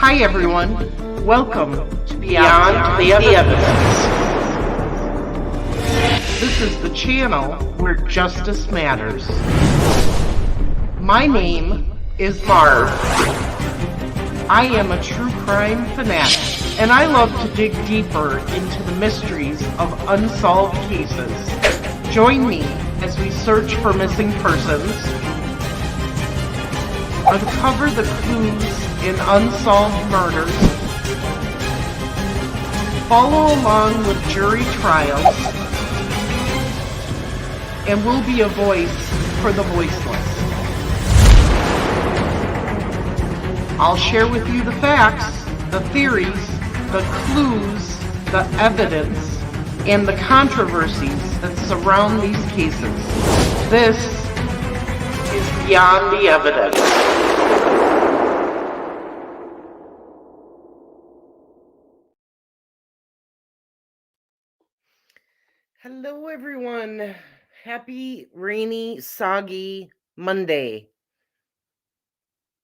Hi everyone, welcome to Beyond the Evidence. This is the channel where justice matters. My name is Marv. I am a true crime fanatic, and I love to dig deeper into the mysteries of unsolved cases. Join me as we search for missing persons, uncover the clues in unsolved murders, follow along with jury trials, and we'll be a voice for the voiceless. I'll share with you the facts, the theories, the clues, the evidence, and the controversies that surround these cases. This is Beyond the Evidence. Hello everyone. Happy, rainy, soggy Monday.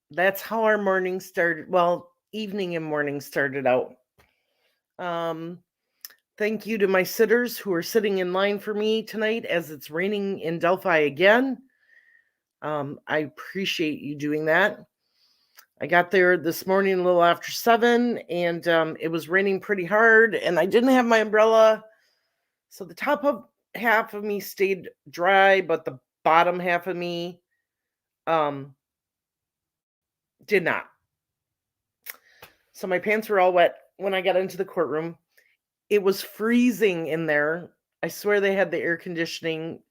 That's how our morning started. Well, evening and morning started out. Thank you to my sitters who are sitting in line for me tonight as it's raining in Delphi again. I appreciate you doing that. I got there this morning a little after 7 and it was raining pretty hard and I didn't have my umbrella. So the top of half of me stayed dry, but the bottom half of me did not. So my pants were all wet when I got into the courtroom. It was freezing in there. I swear they had the air conditioning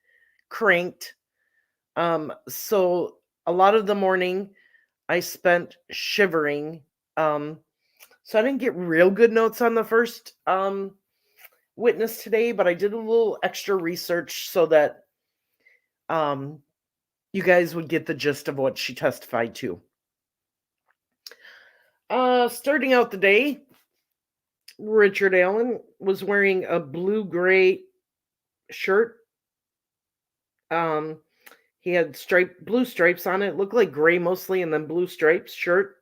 cranked. So a lot of the morning I spent shivering. So I didn't get real good notes on the first witness today, but I did a little extra research so that you guys would get the gist of what she testified to. Starting out the day, Richard Allen was wearing a blue-gray shirt. He had blue stripes on it. It looked like gray mostly, and then blue stripes shirt.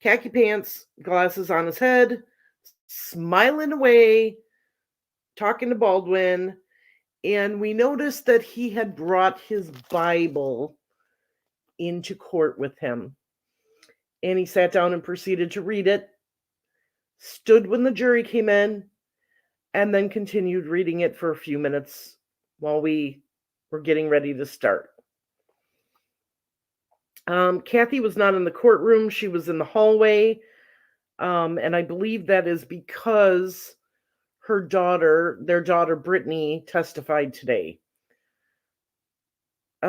Khaki pants, glasses on his head, smiling away, talking to Baldwin. And we noticed that he had brought his Bible into court with him. And he sat down and proceeded to read it, stood when the jury came in, and then continued reading it for a few minutes while we were getting ready to start. Kathy was not in the courtroom. She was in the hallway. And I believe that is because their daughter, Brittany, testified today. What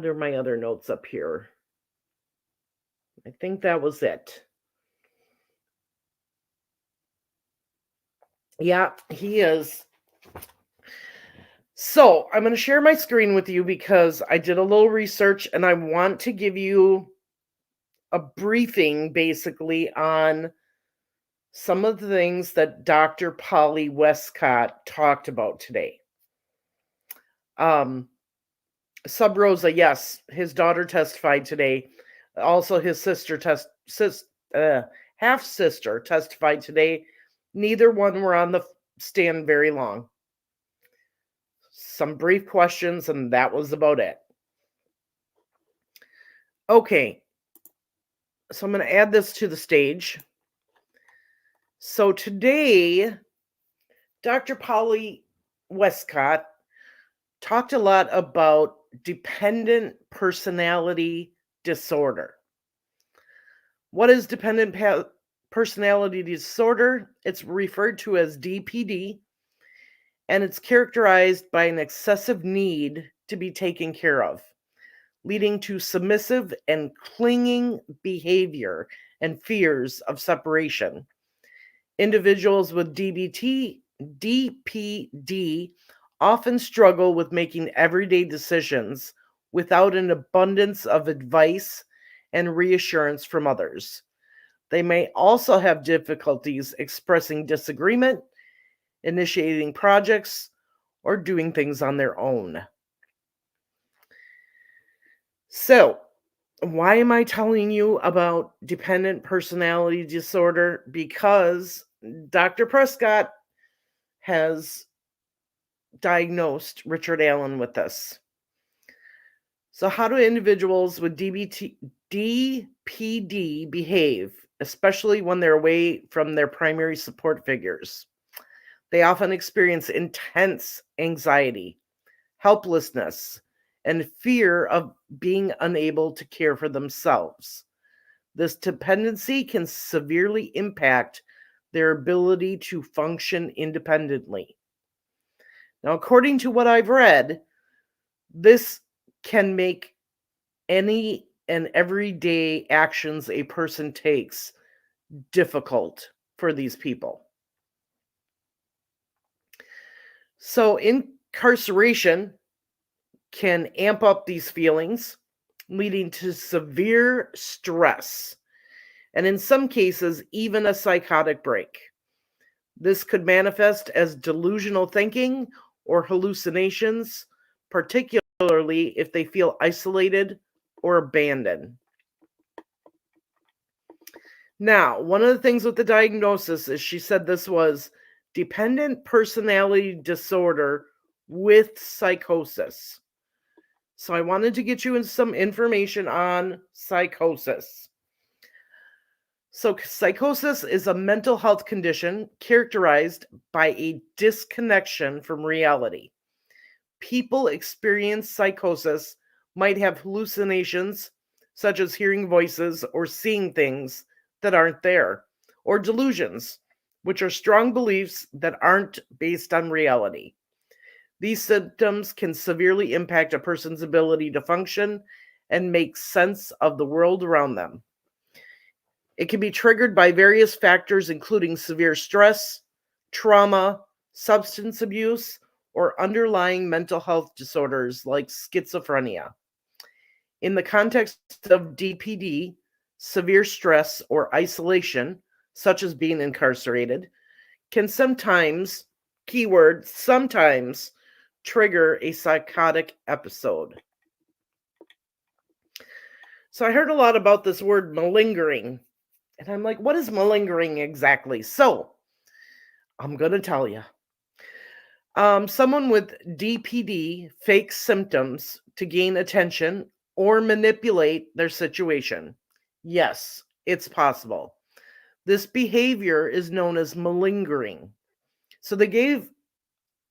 are my other notes up here? I think that was it. Yeah, he is. So I'm going to share my screen with you because I did a little research and I want to give you a briefing basically on some of the things that Dr. Polly Westcott talked about today. Sub Rosa, yes, his daughter testified today. Also, his half-sister testified today. Neither one were on the stand very long. Some brief questions, and that was about it. Okay, so I'm going to add this to the stage. So today, Dr. Polly Westcott talked a lot about dependent personality disorder. What is dependent personality disorder? It's referred to as DPD, and it's characterized by an excessive need to be taken care of, leading to submissive and clinging behavior and fears of separation. Individuals with DPD often struggle with making everyday decisions without an abundance of advice and reassurance from others. They may also have difficulties expressing disagreement, initiating projects, or doing things on their own. So, Why am I telling you about dependent personality disorder? Because Dr. Prescott has diagnosed Richard Allen with this. So, how do individuals with DPD behave, especially when they're away from their primary support figures? They often experience intense anxiety, helplessness, and fear of being unable to care for themselves. This dependency can severely impact their ability to function independently. Now, according to what I've read, this can make any and everyday actions a person takes difficult for these people. So, incarceration can amp up these feelings, leading to severe stress, and in some cases, even a psychotic break. This could manifest as delusional thinking or hallucinations, particularly if they feel isolated or abandoned. Now, one of the things with the diagnosis is she said this was dependent personality disorder with psychosis. So I wanted to get you some information on psychosis. So psychosis is a mental health condition characterized by a disconnection from reality. People experience psychosis might have hallucinations, such as hearing voices or seeing things that aren't there, or delusions, which are strong beliefs that aren't based on reality. These symptoms can severely impact a person's ability to function and make sense of the world around them. It can be triggered by various factors, including severe stress, trauma, substance abuse, or underlying mental health disorders like schizophrenia. In the context of DPD, severe stress or isolation, such as being incarcerated, can sometimes, keyword, sometimes trigger a psychotic episode. So I heard a lot about this word malingering. And I'm like, what is malingering exactly? So I'm going to tell you. Someone with DPD fakes symptoms to gain attention or manipulate their situation. Yes, it's possible. This behavior is known as malingering. So they gave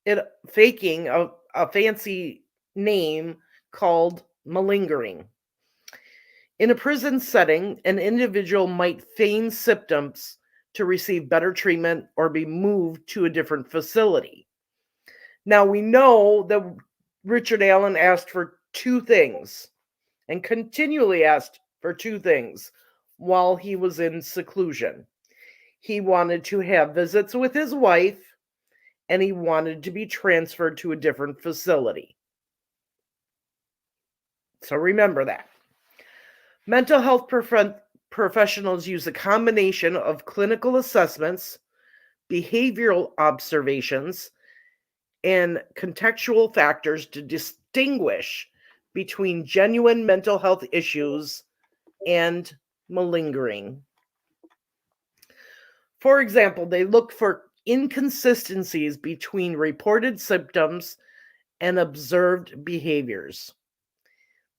it faking a fancy name called malingering. In a prison setting, an individual might feign symptoms to receive better treatment or be moved to a different facility. Now, we know that Richard Allen asked for two things and continually asked for two things while he was in seclusion. He wanted to have visits with his wife, and he wanted to be transferred to a different facility. So remember that. Mental health professionals use a combination of clinical assessments, behavioral observations, and contextual factors to distinguish between genuine mental health issues and malingering. For example, they look for inconsistencies between reported symptoms and observed behaviors.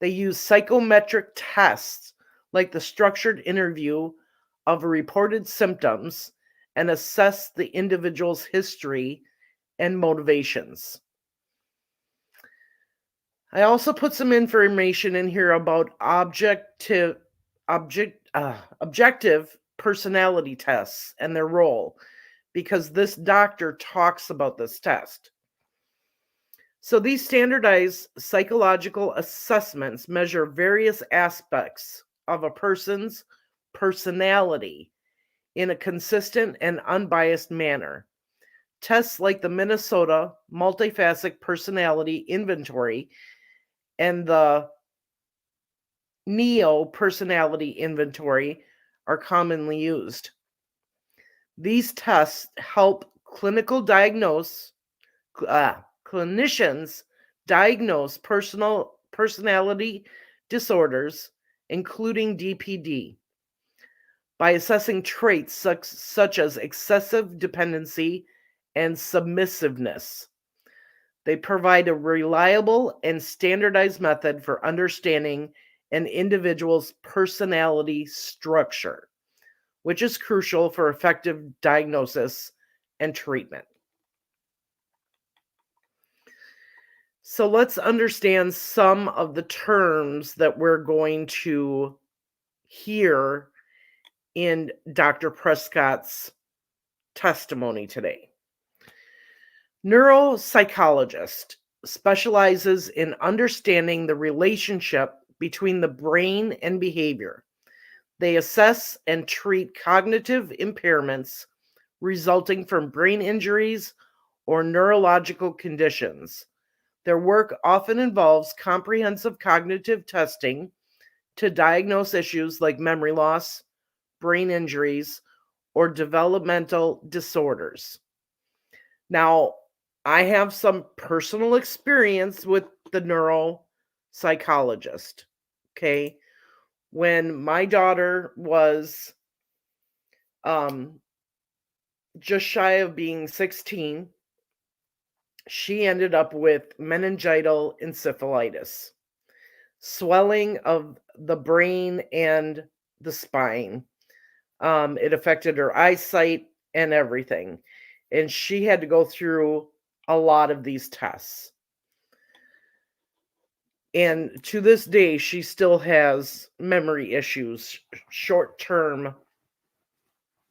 They use psychometric tests like the structured interview of reported symptoms and assess the individual's history and motivations. I also put some information in here about objective personality tests and their role, because this doctor talks about this test. So these standardized psychological assessments measure various aspects of a person's personality in a consistent and unbiased manner. Tests like the Minnesota Multifaceted Personality Inventory and the NEO Personality Inventory are commonly used. These tests help clinicians diagnose personality disorders including DPD, by assessing traits such as excessive dependency and submissiveness. They provide a reliable and standardized method for understanding an individual's personality structure, which is crucial for effective diagnosis and treatment. So let's understand some of the terms that we're going to hear in Dr. Prescott's testimony today. Neuropsychologist specializes in understanding the relationship between the brain and behavior. They assess and treat cognitive impairments resulting from brain injuries or neurological conditions. Their work often involves comprehensive cognitive testing to diagnose issues like memory loss, brain injuries, or developmental disorders. Now, I have some personal experience with the neuropsychologist. Okay. When my daughter was just shy of being 16, she ended up with meningital encephalitis, swelling of the brain and the spine. It affected her eyesight and everything. And she had to go through a lot of these tests. And to this day, she still has memory issues, short-term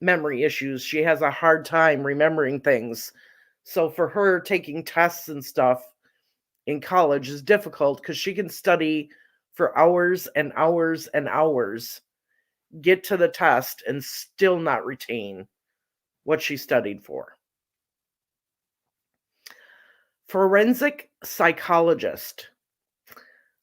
memory issues. She has a hard time remembering things. So for her, taking tests and stuff in college is difficult because she can study for hours and hours and hours, get to the test, and still not retain what she studied for. Forensic psychologist.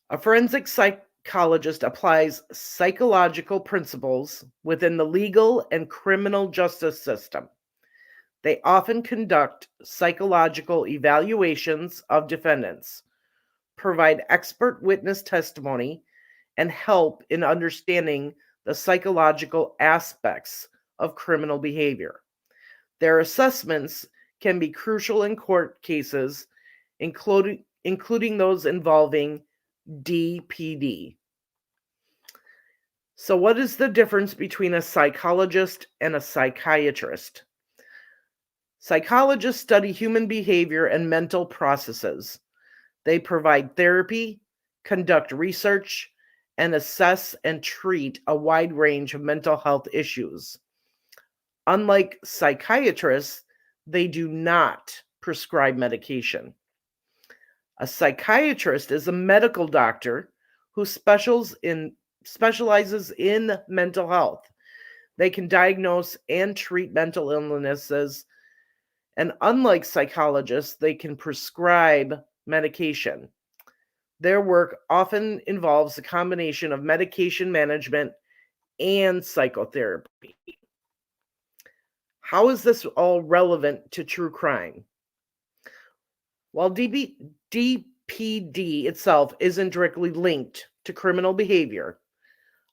A forensic psychologist applies psychological principles within the legal and criminal justice system. They often conduct psychological evaluations of defendants, provide expert witness testimony, and help in understanding the psychological aspects of criminal behavior. Their assessments can be crucial in court cases, including those involving DPD. So, what is the difference between a psychologist and a psychiatrist? Psychologists study human behavior and mental processes. They provide therapy, conduct research, and assess and treat a wide range of mental health issues. Unlike psychiatrists, they do not prescribe medication. A psychiatrist is a medical doctor who specializes in mental health. They can diagnose and treat mental illnesses, and unlike psychologists, they can prescribe medication. Their work often involves a combination of medication management and psychotherapy. How is this all relevant to true crime? While DPD itself isn't directly linked to criminal behavior,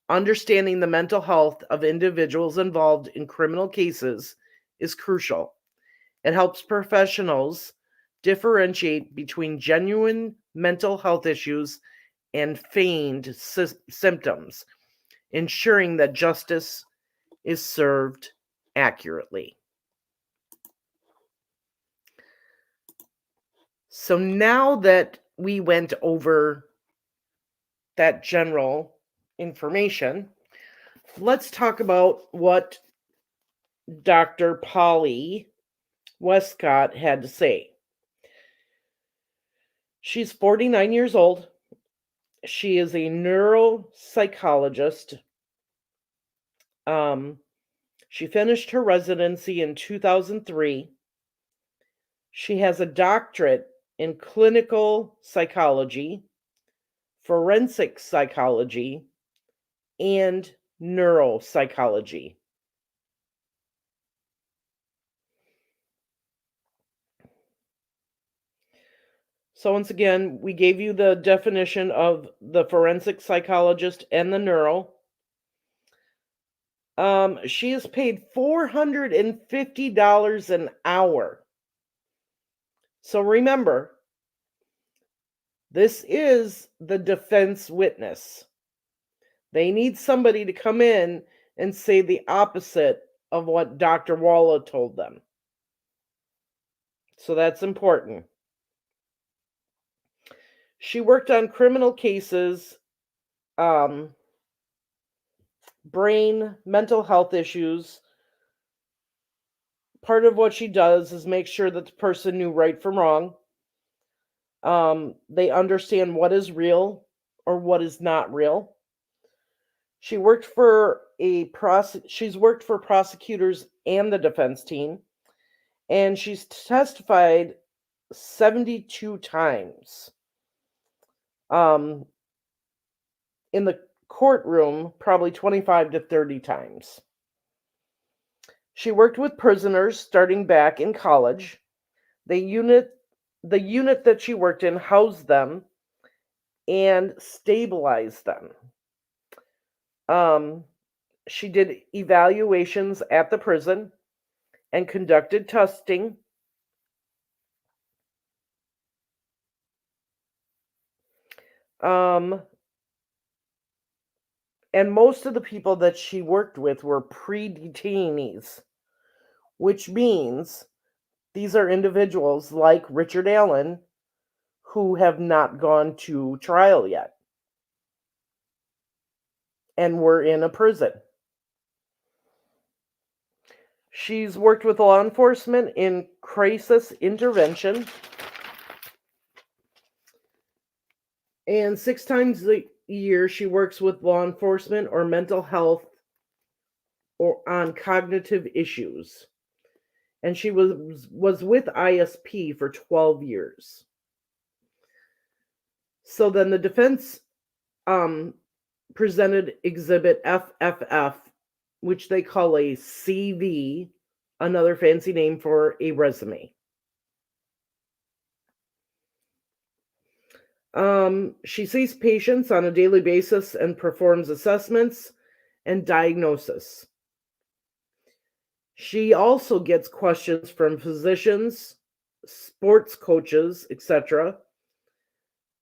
understanding the mental health of individuals involved in criminal cases is crucial. It helps professionals differentiate between genuine mental health issues and feigned symptoms, ensuring that justice is served accurately. So now that we went over that general information, let's talk about what Dr. Polly Westcott had to say. She's 49 years old. She is a neuropsychologist. She finished her residency in 2003. She has a doctorate in clinical psychology, forensic psychology, and neuropsychology. So once again, we gave you the definition of the forensic psychologist and the neuro. She is paid $450 an hour. So remember, this is the defense witness. They need somebody to come in and say the opposite of what Dr. Walla told them. So that's important. She worked on criminal cases, brain, mental health issues. Part of what she does is make sure that the person knew right from wrong. They understand what is real or what is not real. She's worked for prosecutors and the defense team, and she's testified 72 times. In the courtroom, probably 25 to 30 times. She worked with prisoners starting back in college. The unit that she worked in housed them and stabilized them. She did evaluations at the prison and conducted testing. And most of the people that she worked with were pre-detainees, which means these are individuals like Richard Allen who have not gone to trial yet and were in a prison. She's worked with law enforcement in crisis intervention. And 6 times a year, she works with law enforcement or mental health or on cognitive issues. And she was with ISP for 12 years. So then the defense presented Exhibit FFF, which they call a CV, another fancy name for a resume. She sees patients on a daily basis and performs assessments and diagnosis. She also gets questions from physicians, sports coaches, etc.,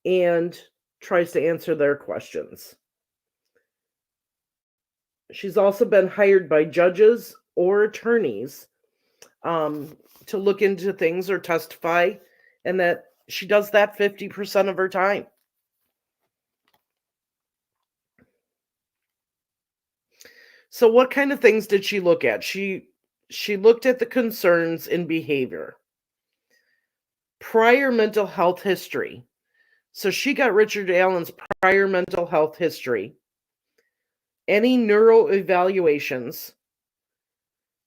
and tries to answer their questions. She's also been hired by judges or attorneys to look into things or testify, and that she does that 50% of her time. So what kind of things did she look at? She looked at the concerns in behavior, prior mental health history. So she got Richard Allen's prior mental health history, any neuro evaluations,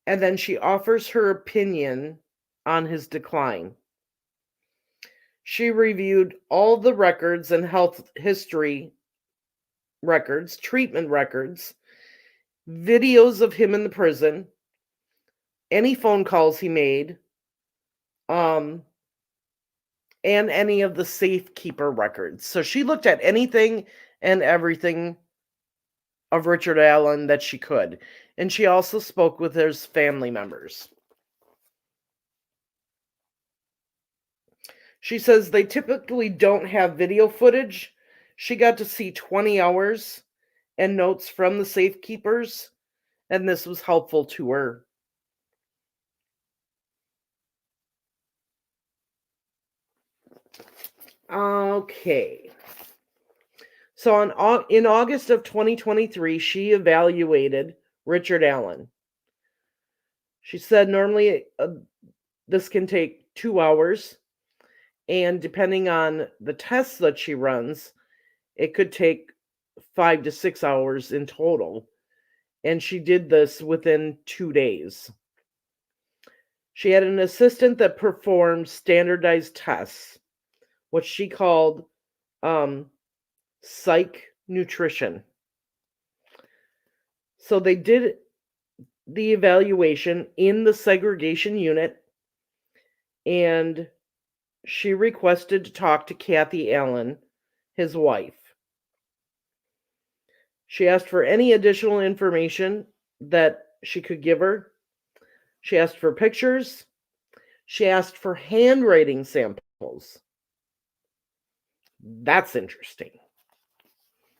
and then she offers her opinion on his decline. She reviewed all the records and health history records, treatment records, videos of him in the prison, any phone calls he made, and any of the safekeeper records. So she looked at anything and everything of Richard Allen that she could. And she also spoke with his family members. She says they typically don't have video footage. She got to see 20 hours and notes from the safekeepers, and this was helpful to her. Okay. So in August of 2023, she evaluated Richard Allen. She said normally this can take 2 hours, and depending on the tests that she runs, it could take 5 to 6 hours in total. And she did this within 2 days. She had an assistant that performed standardized tests, what she called psych nutrition. So they did the evaluation in the segregation unit, and she requested to talk to Kathy Allen, his wife. She asked for any additional information that she could give her. She asked for pictures. She asked for handwriting samples. That's interesting.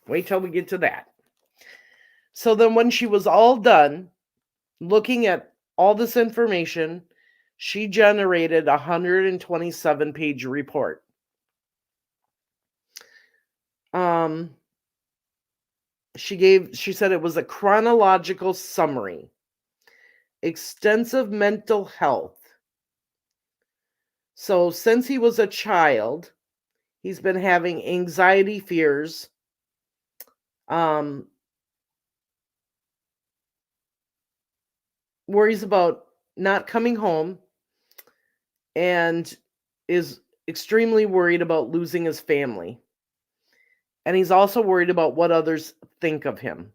Wait till we get to that. So then, when she was all done looking at all this information, she generated a 127-page report. She said it was a chronological summary. Extensive mental health. So since he was a child, he's been having anxiety fears. Worries about not coming home, and is extremely worried about losing his family. And he's also worried about what others think of him.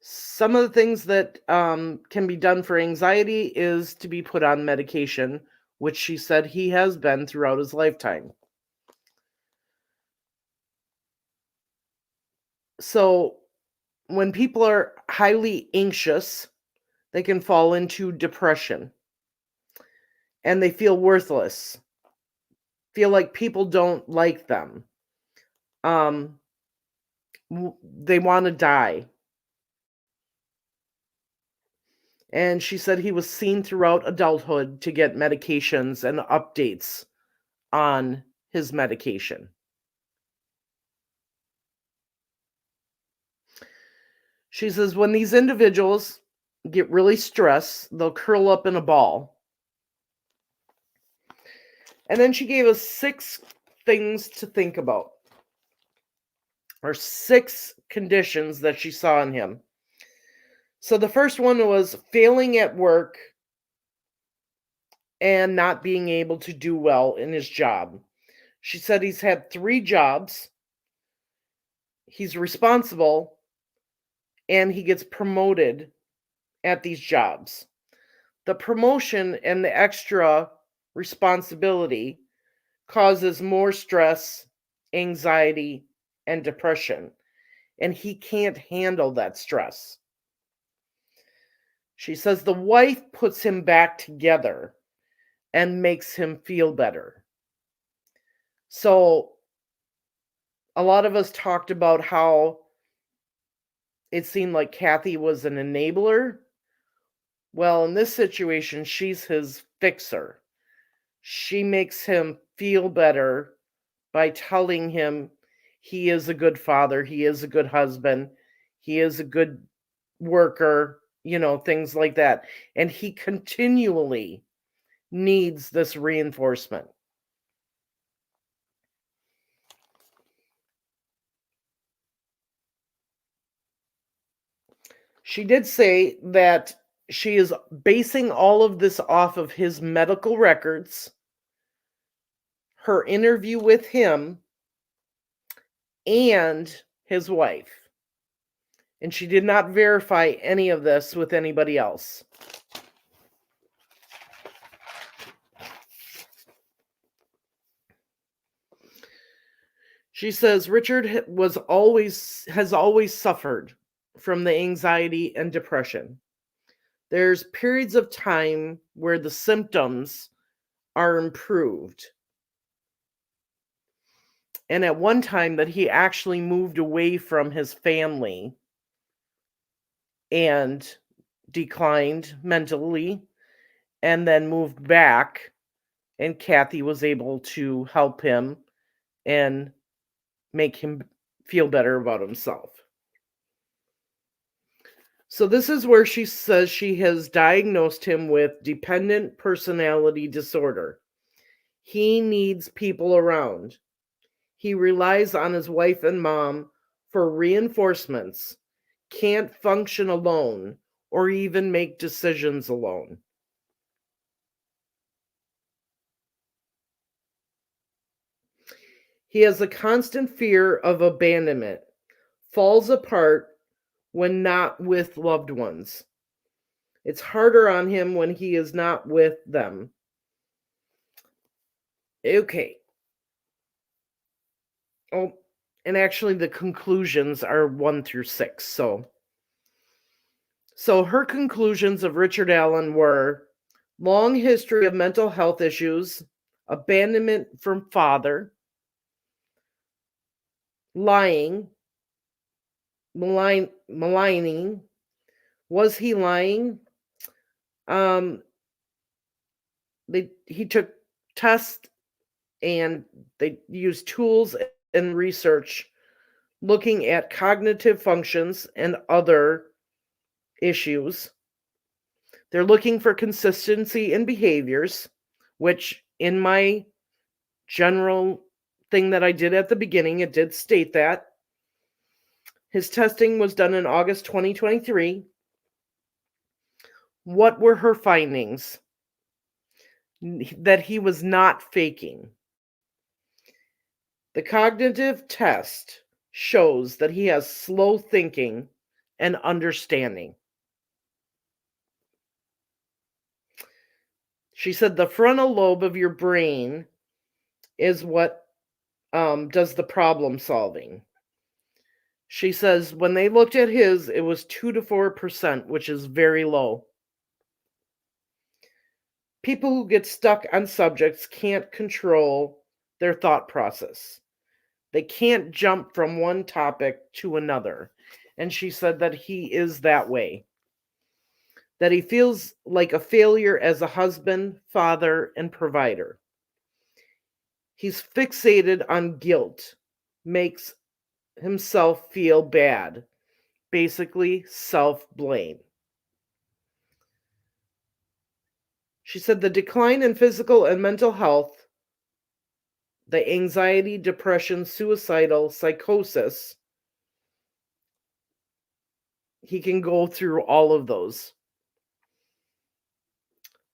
Some of the things that can be done for anxiety is to be put on medication, which she said he has been throughout his lifetime. So when people are highly anxious, they can fall into depression. And they feel worthless. Feel like people don't like them. They want to die. And she said he was seen throughout adulthood to get medications and updates on his medication. She says when these individuals get really stressed, they'll curl up in a ball. And then she gave us 6 things to think about, or 6 conditions that she saw in him. So the first one was failing at work and not being able to do well in his job. She said he's had 3 jobs. He's responsible, and he gets promoted at these jobs. The promotion and the extra responsibility causes more stress, anxiety, and depression, and he can't handle that stress. She says the wife puts him back together and makes him feel better. So a lot of us talked about how it seemed like Kathy was an enabler. Well, in this situation, she's his fixer. She makes him feel better by telling him he is a good father, he is a good husband, he is a good worker, things like that. And he continually needs this reinforcement. She did say that she is basing all of this off of his medical records, her interview with him, and his wife. And she did not verify any of this with anybody else. She says Richard has always suffered from the anxiety and depression. There's periods of time where the symptoms are improved. And at one time that he actually moved away from his family and declined mentally, and then moved back, and Kathy was able to help him and make him feel better about himself. So this is where she says she has diagnosed him with dependent personality disorder. He needs people around. He relies on his wife and mom for reinforcements, can't function alone, or even make decisions alone. He has a constant fear of abandonment, falls apart when not with loved ones. It's harder on him when he is not with them. Okay. Oh, and actually the conclusions are 1 through 6. So her conclusions of Richard Allen were long history of mental health issues, abandonment from father, lying, maligning. Was he lying? Um, he took tests and they used tools and research looking at cognitive functions and other issues. They're looking for consistency in behaviors, which in my general thing that I did at the beginning, it did state that. His testing was done in August 2023. What were her findings? That he was not faking. The cognitive test shows that he has slow thinking and understanding. She said the frontal lobe of your brain is what does the problem solving. She says when they looked at his, it was 2 to 4%, which is very low. People who get stuck on subjects can't control their thought process. They can't jump from one topic to another. And she said that he is that way. That he feels like a failure as a husband, father, and provider. He's fixated on guilt, makes himself feel bad, basically self-blame. She said the decline in physical and mental health, the anxiety, depression, suicidal, psychosis, he can go through all of those.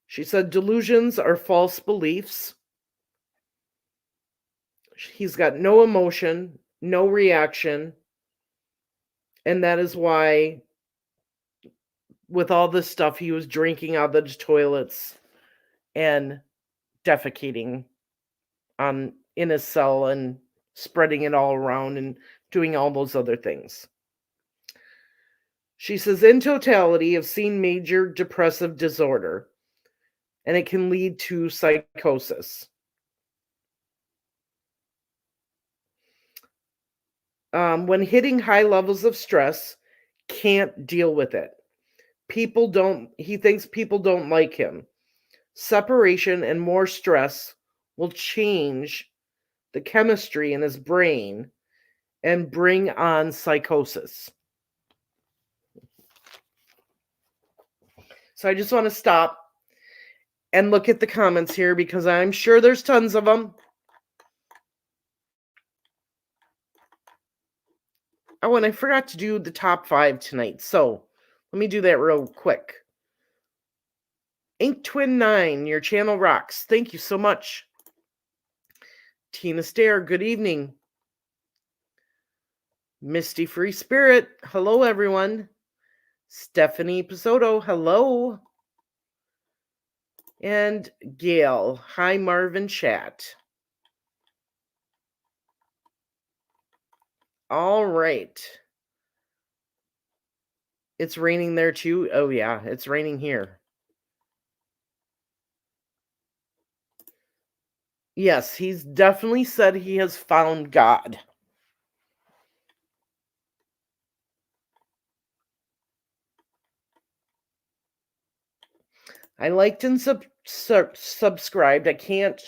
She said delusions are false beliefs. He's got no emotion, no reaction, and that is why with all this stuff he was drinking out of the toilets and defecating on in his cell and spreading it all around and doing all those other things. She says in totality have seen major depressive disorder and it can lead to psychosis. When hitting high levels of stress, can't deal with it. He thinks people don't like him. Separation and more stress will change the chemistry in his brain and bring on psychosis. So I just want to stop and look at the comments here because I'm sure there's tons of them. Oh, and I forgot to do the top 5 tonight. So let me do that real quick. Ink Twin 9, your channel rocks. Thank you so much. Tina Stair, good evening. Misty Free Spirit, hello everyone. Stephanie Pisoto, hello. And Gail, hi Marvin chat. All right. It's raining there too. Oh yeah, it's raining here. Yes, he's definitely said he has found God. I liked and subscribed. I can't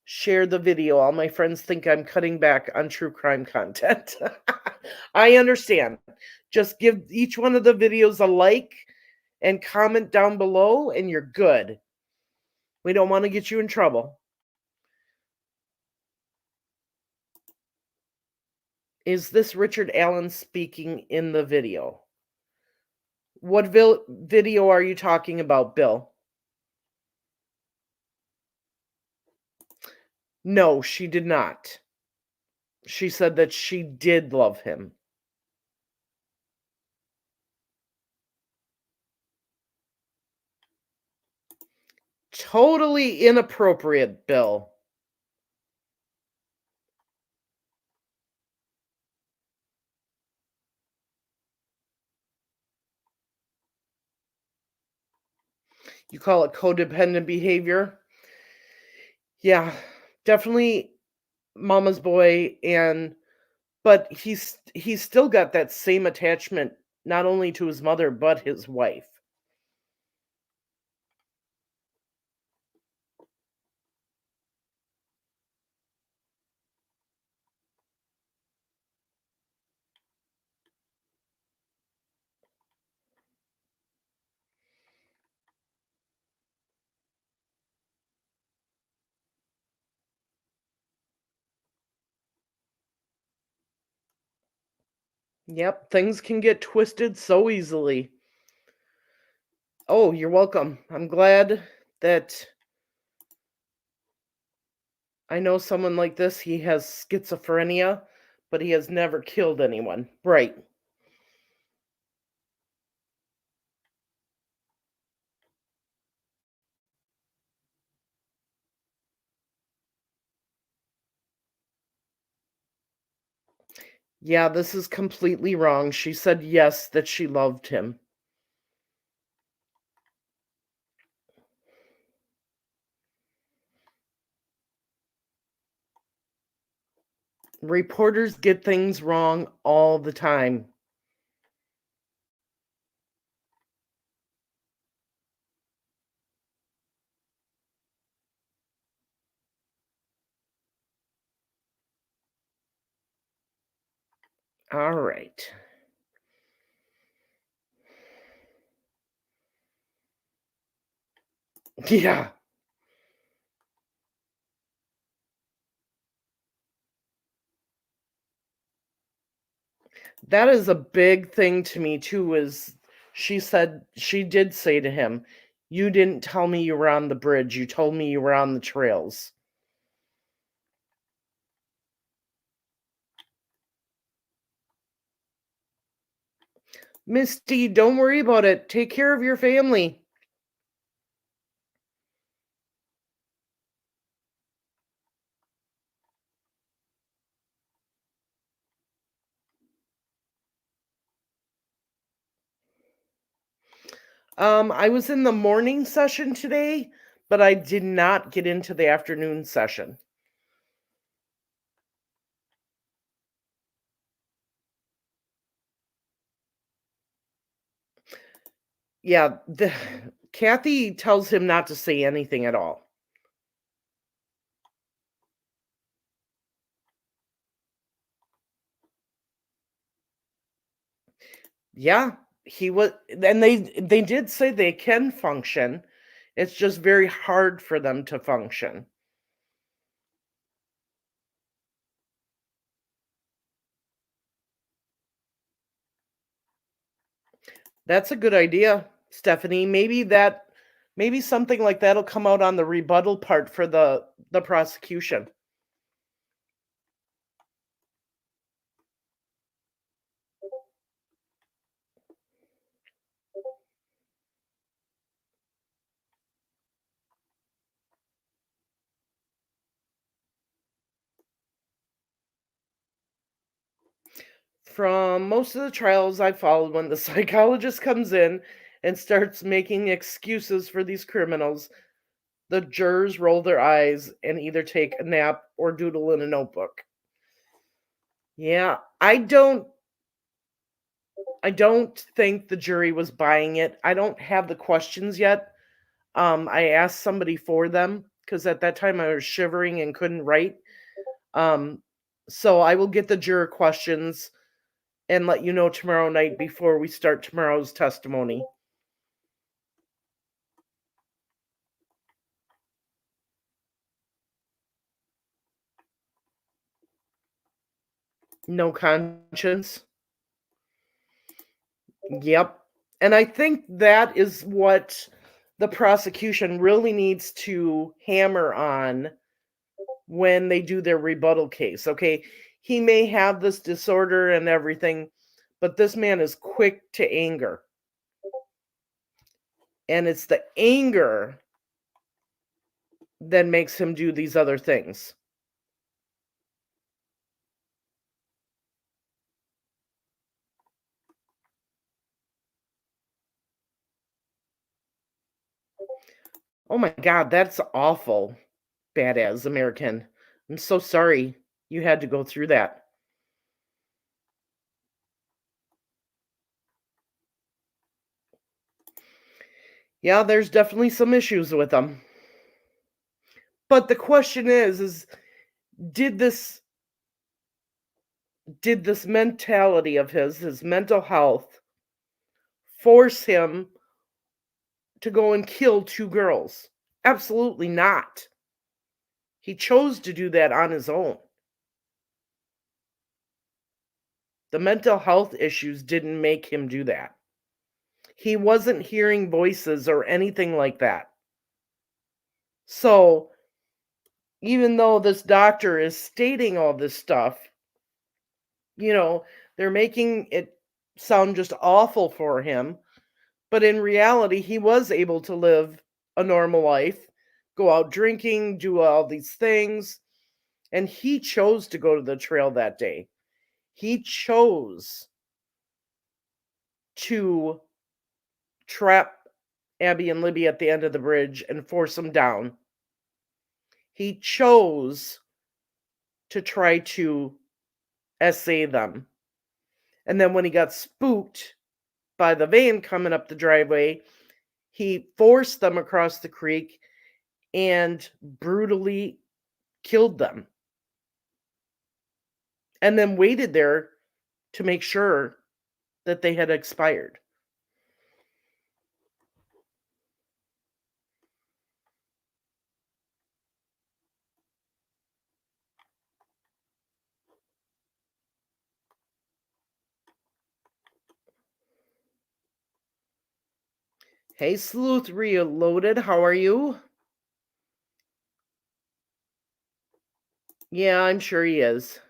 share the video. All my friends think I'm cutting back on true crime content. I understand. Just give each one of the videos a like and comment down below, and you're good. We don't want to get you in trouble. Is this Richard Allen speaking in the video? What video are you talking about, Bill? No, she did not. She said that she did love him. Totally inappropriate, Bill. You call it codependent behavior. Yeah, definitely mama's boy, and but he's still got that same attachment not only to his mother but his wife. Yep, things can get twisted so easily. Oh, you're welcome. I'm glad that I know someone like this. He has schizophrenia, but he has never killed anyone. Right. Yeah, this is completely wrong. She said yes, that she loved him. Reporters get things wrong all the time. All right. Yeah, that is a big thing to me too, is she did say to him, "You didn't tell me you were on the bridge. You told me you were on the trails." Misty, don't worry about it. Take care of your family. I was in the morning session today, but I did not get into the afternoon session. Yeah, Kathy tells him not to say anything at all. Yeah, he was, and they did say they can function. It's just very hard for them to function. That's a good idea, Stephanie. Maybe something like that'll come out on the rebuttal part for the prosecution. From most of the trials I followed, when the psychologist comes in and starts making excuses for these criminals, the jurors roll their eyes and either take a nap or doodle in a notebook. Yeah, I don't think the jury was buying it. I don't have the questions yet. I asked somebody for them because at that time I was shivering and couldn't write. Um, so I will get the juror questions and let you know tomorrow night before we start tomorrow's testimony. No conscience. Yep. And I think that is what the prosecution really needs to hammer on when they do their rebuttal case. Okay, he may have this disorder and everything, but this man is quick to anger. And it's the anger that makes him do these other things. Oh my God, that's awful. Badass American. I'm so sorry you had to go through that. Yeah, there's definitely some issues with them. But the question is did this mentality of his mental health force him to go and kill two girls? Absolutely not. He chose to do that on his own. The mental health issues didn't make him do that. He wasn't hearing voices or anything like that. So, even though this doctor is stating all this stuff, they're making it sound just awful for him. But in reality, he was able to live a normal life, go out drinking, do all these things. And he chose to go to the trail that day. He chose to trap Abby and Libby at the end of the bridge and force them down. He chose to try to essay them. And then when he got spooked by the van coming up the driveway, he forced them across the creek and brutally killed them. And then waited there to make sure that they had expired. Hey, Sleuth Reloaded, how are you? Yeah, I'm sure he is.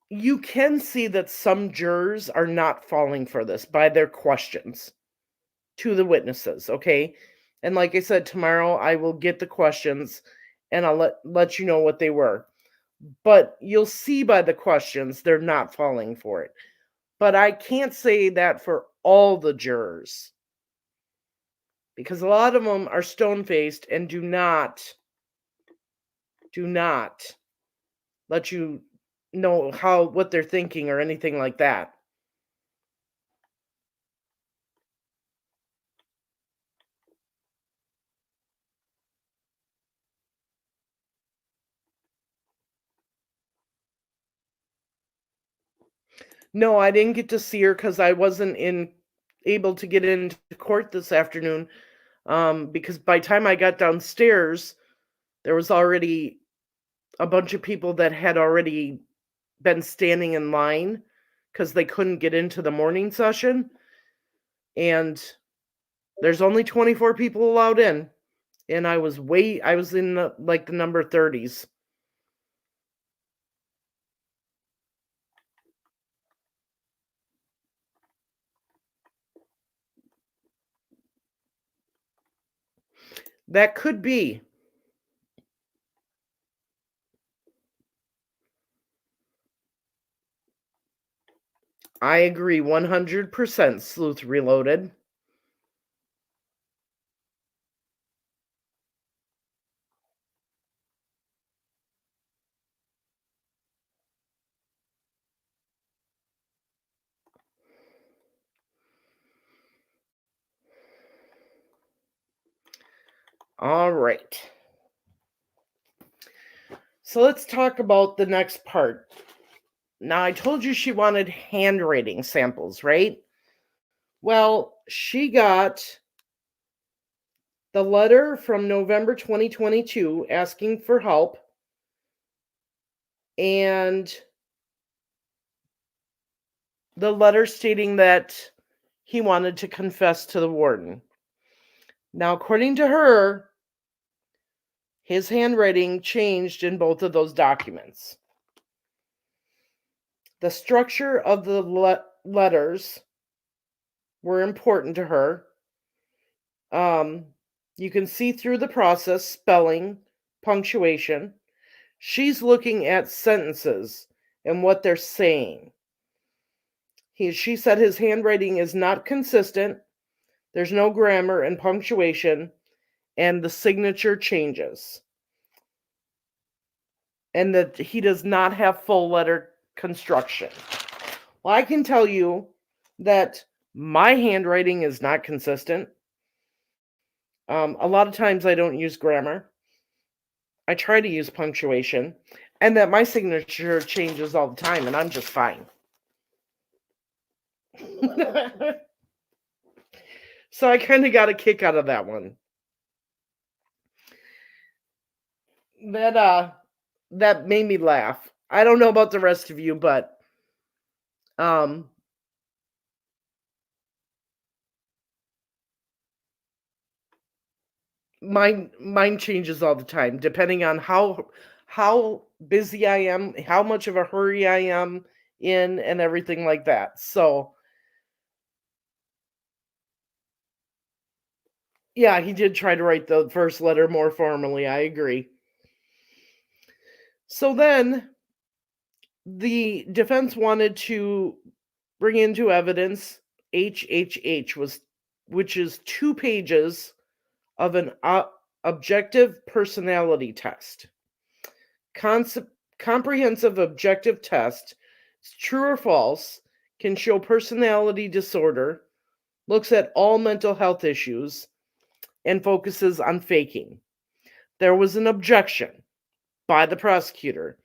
You can see that some jurors are not falling for this by their questions to the witnesses, okay? And like I said, tomorrow I will get the questions and I'll let you know what they were. But you'll see by the questions they're not falling for it. But I can't say that for all the jurors. Because a lot of them are stone-faced and do not let you know what they're thinking or anything like that. No, I didn't get to see her because I wasn't able to get into court this afternoon. Because by the time I got downstairs, there was already a bunch of people that had already been standing in line because they couldn't get into the morning session. And there's only 24 people allowed in. And I was in the number 30s. That could be. I agree 100%, Sleuth Reloaded. All right. So let's talk about the next part. Now, I told you she wanted handwriting samples, right? Well, she got the letter from November 2022 asking for help and the letter stating that he wanted to confess to the warden. Now, according to her, his handwriting changed in both of those documents. The structure of the letters were important to her. You can see through the process, spelling, punctuation. She's looking at sentences and what they're saying. She said his handwriting is not consistent. There's no grammar and punctuation, and the signature changes. And that he does not have full letter construction. Well, I can tell you that my handwriting is not consistent. A lot of times I don't use grammar. I try to use punctuation, and that my signature changes all the time, and I'm just fine. So I kind of got a kick out of that one. That made me laugh. I don't know about the rest of you, but mine changes all the time depending on how busy I am, how much of a hurry I am in, and everything like that. So yeah, he did try to write the first letter more formally. I agree. So then the defense wanted to bring into evidence HHH, which is 2 pages of an objective personality test. Comprehensive objective test, true or false, can show personality disorder, looks at all mental health issues, and focuses on faking. There was an objection by the prosecutor.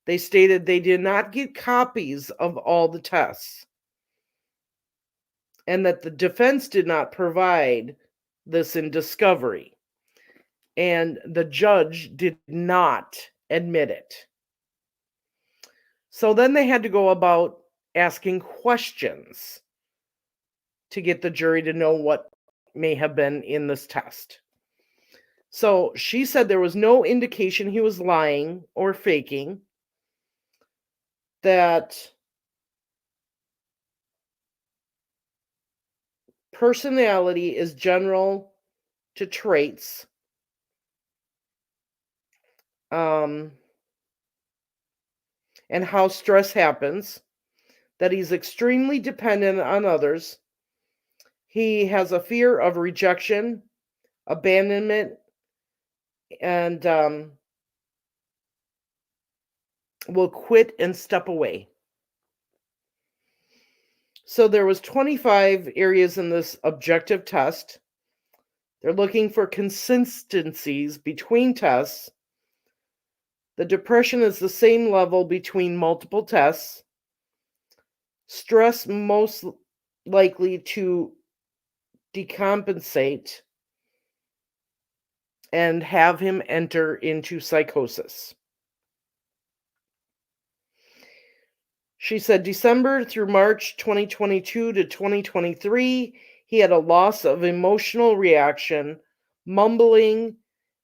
They stated they did not get copies of all the tests, and that the defense did not provide this in discovery, and the judge did not admit it. So then they had to go about asking questions to get the jury to know what may have been in this test. So she said there was no indication he was lying or faking, that personality is general to traits, and how stress happens, that he's extremely dependent on others. He has a fear of rejection, abandonment, and will quit and step away. So there was 25 areas in this objective test. They're looking for consistencies between tests. The depression is the same level between multiple tests. Stress most likely to decompensate and have him enter into psychosis. She said December through March 2022 to 2023, he had a loss of emotional reaction, mumbling,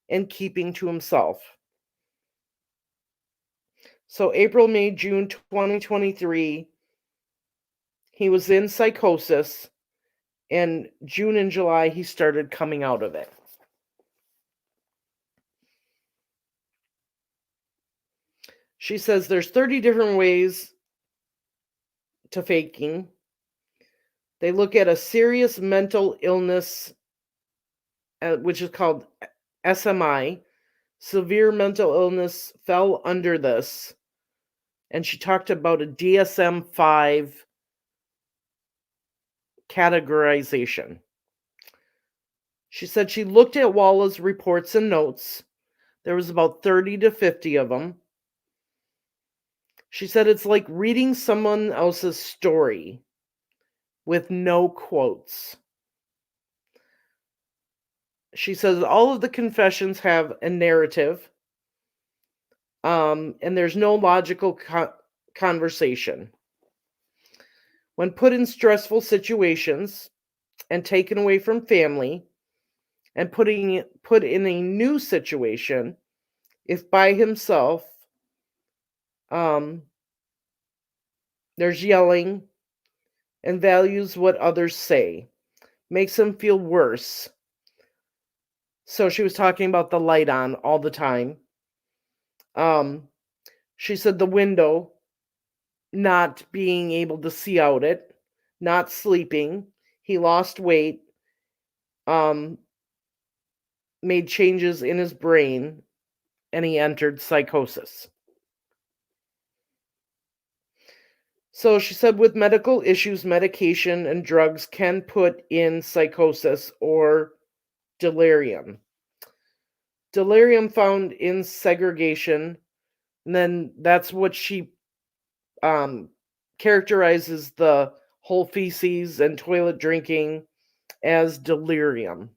and keeping to himself. So April, May, June 2023, he was in psychosis, and June and July, he started coming out of it. She says there's 30 different ways to faking. They look at a serious mental illness, which is called SMI. Severe mental illness fell under this. And she talked about a DSM-5 categorization. She said she looked at Walla's reports and notes. There was about 30 to 50 of them. She said it's like reading someone else's story with no quotes. She says all of the confessions have a narrative, and there's no logical conversation. When put in stressful situations and taken away from family and put in a new situation, if by himself, there's yelling and values what others say, makes him feel worse. So she was talking about the light on all the time. She said the window, not being able to see out it, not sleeping, he lost weight, um, made changes in his brain, and he entered psychosis. So she said with medical issues, medication and drugs can put in psychosis or delirium. Delirium found in segregation, and then that's what she characterizes the whole feces and toilet drinking as delirium.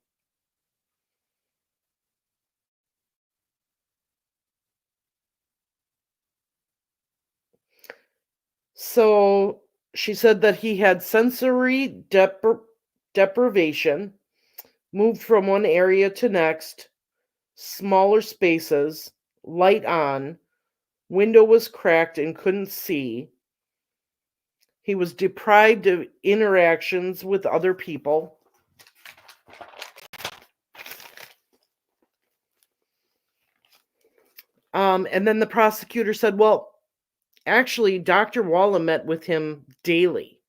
So she said that he had sensory deprivation, moved from one area to next, smaller spaces, light on, window was cracked and couldn't see. He was deprived of interactions with other people. And then the prosecutor said, well, actually, Dr. Walla met with him daily.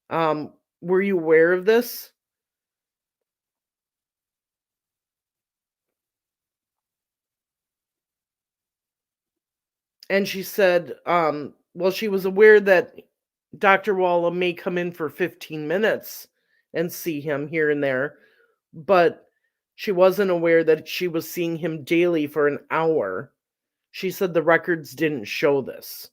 Were you aware of this? And she said, well, she was aware that Dr. Walla may come in for 15 minutes and see him here and there, but she wasn't aware that she was seeing him daily for an hour. She said the records didn't show this.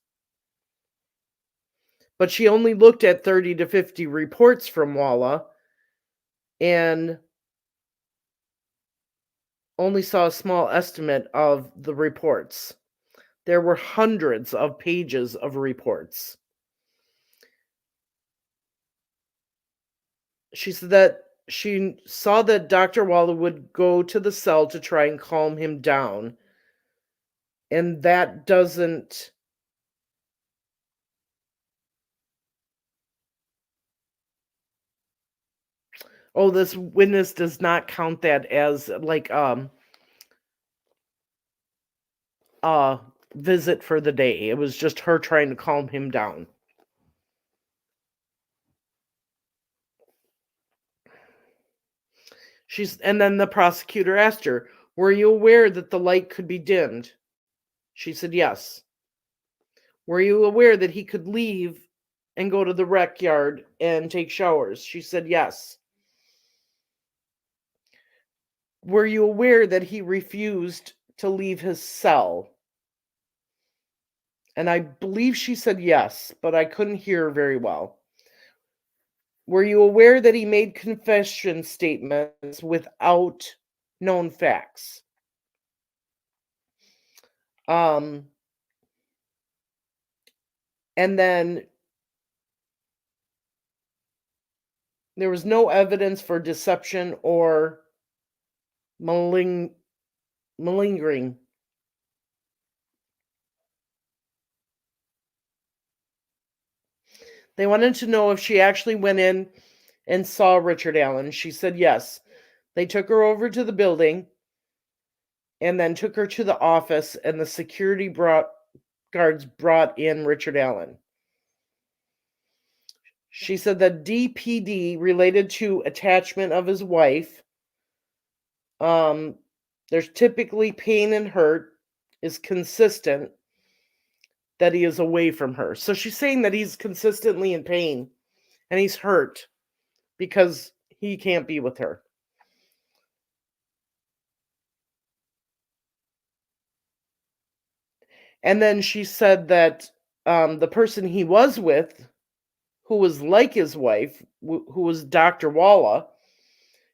But she only looked at 30 to 50 reports from Walla and only saw a small estimate of the reports. There were hundreds of pages of reports. She said that she saw that Dr. Walla would go to the cell to try and calm him down. And that doesn't this witness does not count that as like a visit for the day. It was just her trying to calm him down. And then the prosecutor asked her, "Were you aware that the light could be dimmed?" She said, "Yes." "Were you aware that he could leave and go to the rec yard and take showers?" She said, "Yes." "Were you aware that he refused to leave his cell?" And I believe she said yes, but I couldn't hear her very well. "Were you aware that he made confession statements without known facts?" And then there was no evidence for deception or malingering. They wanted to know if she actually went in and saw Richard Allen. She said yes. They took her over to the building and then took her to the office, and the security guards brought in Richard Allen. She said that DPD related to attachment of his wife. There's typically pain and hurt is consistent that he is away from her. So she's saying that he's consistently in pain and he's hurt because he can't be with her. And then she said that the person he was with, who was like his wife, who was Dr. Walla,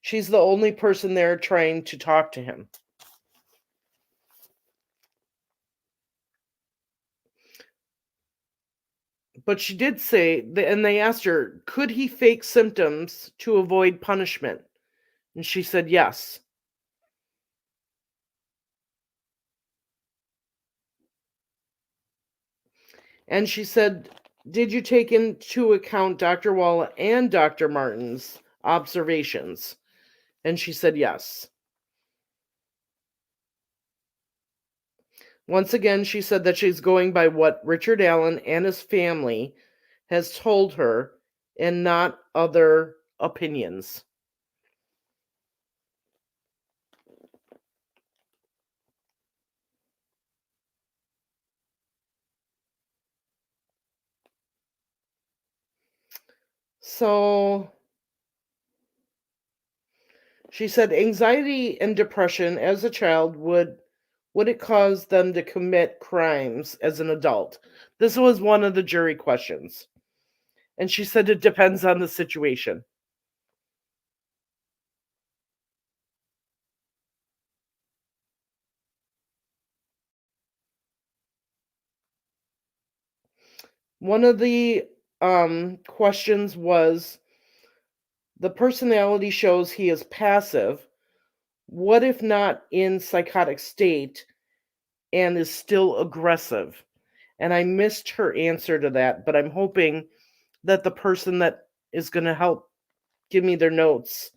she's the only person there trying to talk to him. But she did say, and they asked her, could he fake symptoms to avoid punishment? And she said yes. And she said, did you take into account Dr. Walla and Dr. Martin's observations? And she said yes. Once again, she said that she's going by what Richard Allen and his family has told her and not other opinions. So she said anxiety and depression as a child would it cause them to commit crimes as an adult? This was one of the jury questions. And she said it depends on the situation. One of the questions was the personality shows he is passive. What if not in psychotic state and is still aggressive? And I missed her answer to that, but I'm hoping that the person that is going to help give me their notes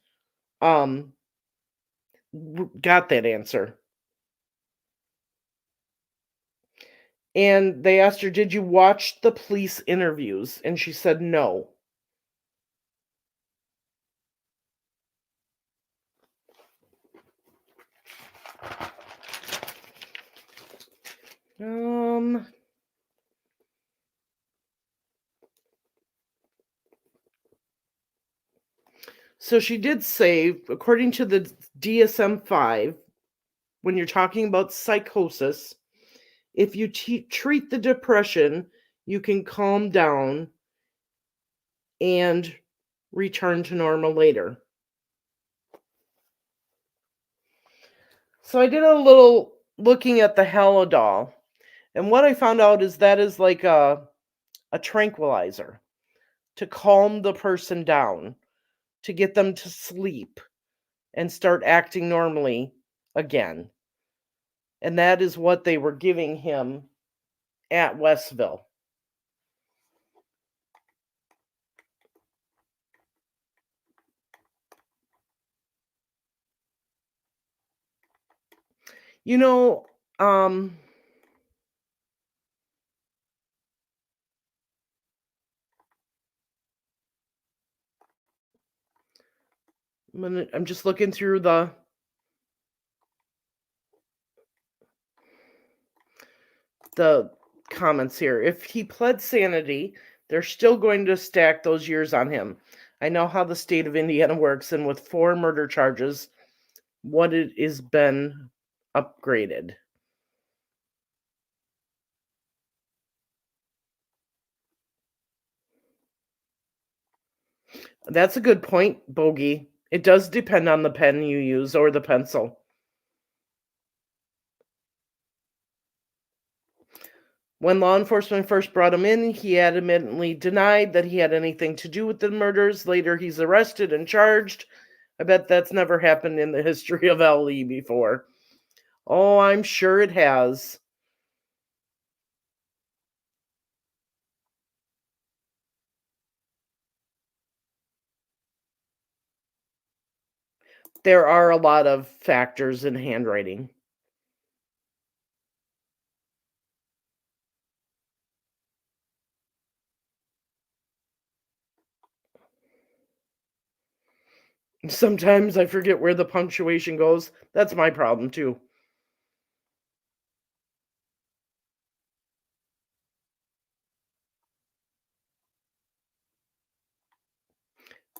um got that answer. And they asked her, "Did you watch the police interviews?" And she said no. Um so she did say, according to the DSM-5, when you're talking about psychosis, if you treat the depression, you can calm down and return to normal later. So I did a little looking at the Halodol, and what I found out is that is like a tranquilizer to calm the person down, to get them to sleep and start acting normally again. And that is what they were giving him at Westville. You know, um I'm just looking through the comments here. If he pled sanity, they're still going to stack those years on him. I know how the state of Indiana works, and with 4 murder charges, what it has been upgraded. That's a good point, Bogey. It does depend on the pen you use or the pencil. When law enforcement first brought him in, he adamantly denied that he had anything to do with the murders. Later, he's arrested and charged. I bet that's never happened in the history of LE before. Oh, I'm sure it has. There are a lot of factors in handwriting. Sometimes I forget where the punctuation goes. That's my problem, too.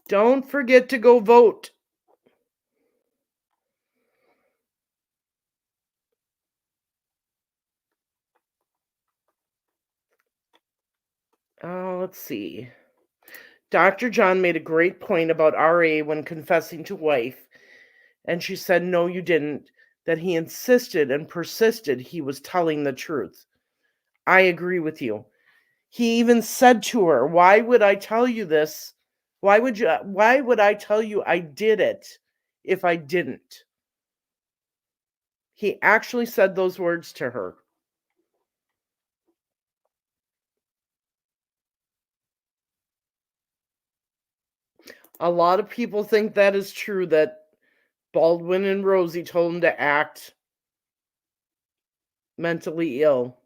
Don't forget to go vote. Let's see. Dr. John made a great point about RA when confessing to wife, and she said, "No, you didn't," that he insisted and persisted he was telling the truth. I agree with you. He even said to her, "Why would I tell you this? Why would I tell you I did it if I didn't?" He actually said those words to her. A lot of people think that is true, that Baldwin and Rosie told him to act mentally ill.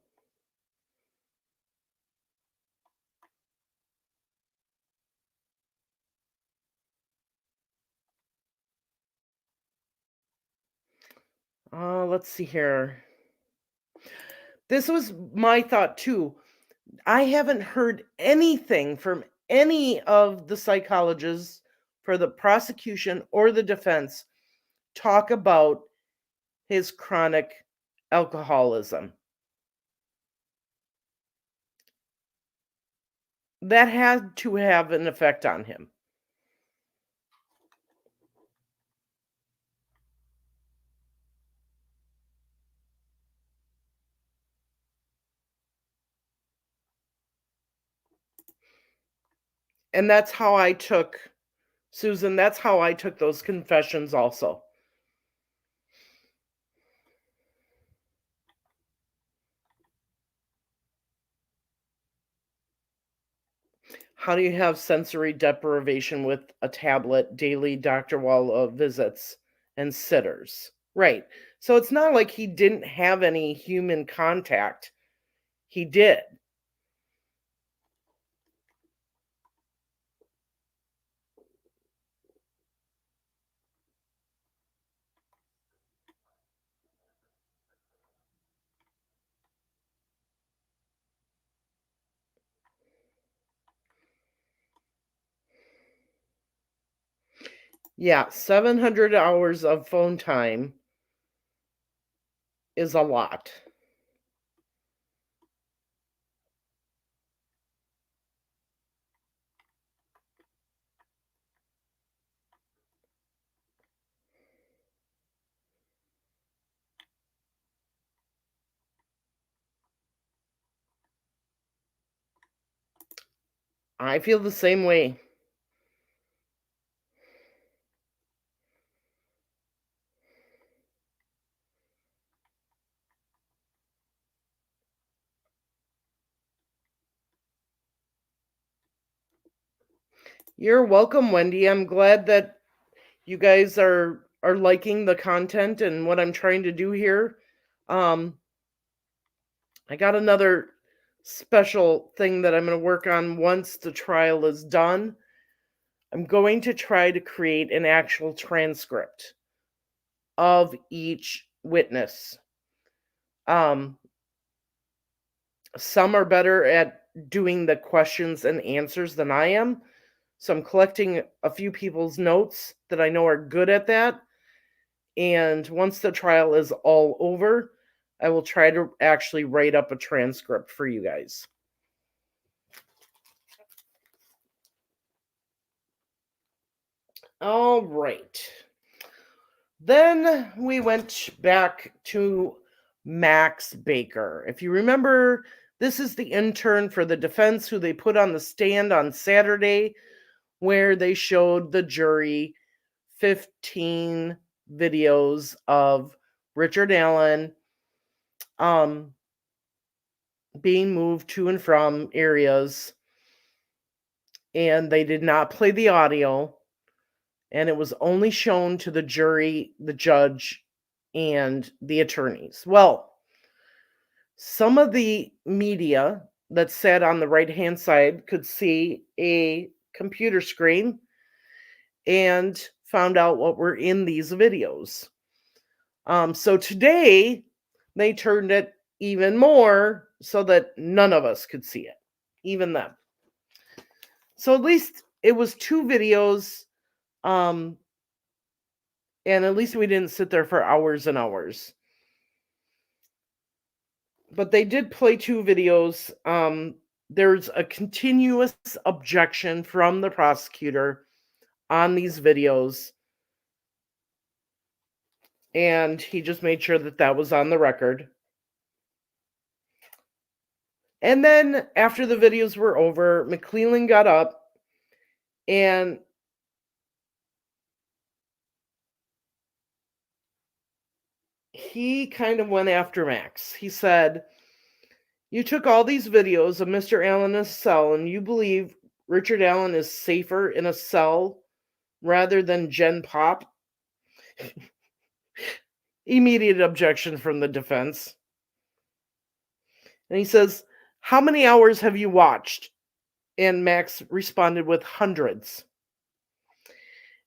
Let's see here. This was my thought too. I haven't heard anything from any of the psychologists for the prosecution or the defense talk about his chronic alcoholism. That had to have an effect on him. And that's how I took, Susan, that's how I took those confessions also. How do you have sensory deprivation with a tablet, daily Dr. Wall visits, and sitters? Right. So it's not like he didn't have any human contact. He did. Yeah, 700 hours of phone time is a lot. I feel the same way. You're welcome, Wendy. I'm glad that you guys are liking the content and what I'm trying to do here. I got another special thing that I'm going to work on once the trial is done. I'm going to try to create an actual transcript of each witness. Some are better at doing the questions and answers than I am. So I'm collecting a few people's notes that I know are good at that. And once the trial is all over, I will try to actually write up a transcript for you guys. All right. Then we went back to Max Baker. If you remember, this is the intern for the defense who they put on the stand on Saturday, where they showed the jury 15 videos of Richard Allen being moved to and from areas, and they did not play the audio, and it was only shown to the jury, the judge, and the attorneys. Well, some of the media that sat on the right hand side could see a computer screen and found out what were in these videos. So today they turned it even more so that none of us could see it, even them. So at least it was 2 videos, and at least we didn't sit there for hours and hours. But they did play 2 videos. There's a continuous objection from the prosecutor on these videos, and he just made sure that that was on the record. And then after the videos were over, McClellan got up and he kind of went after Max. He said, "You took all these videos of Mr. Allen in a cell and you believe Richard Allen is safer in a cell rather than Gen Pop?" Immediate objection from the defense. And he says, "How many hours have you watched?" And Max responded with hundreds.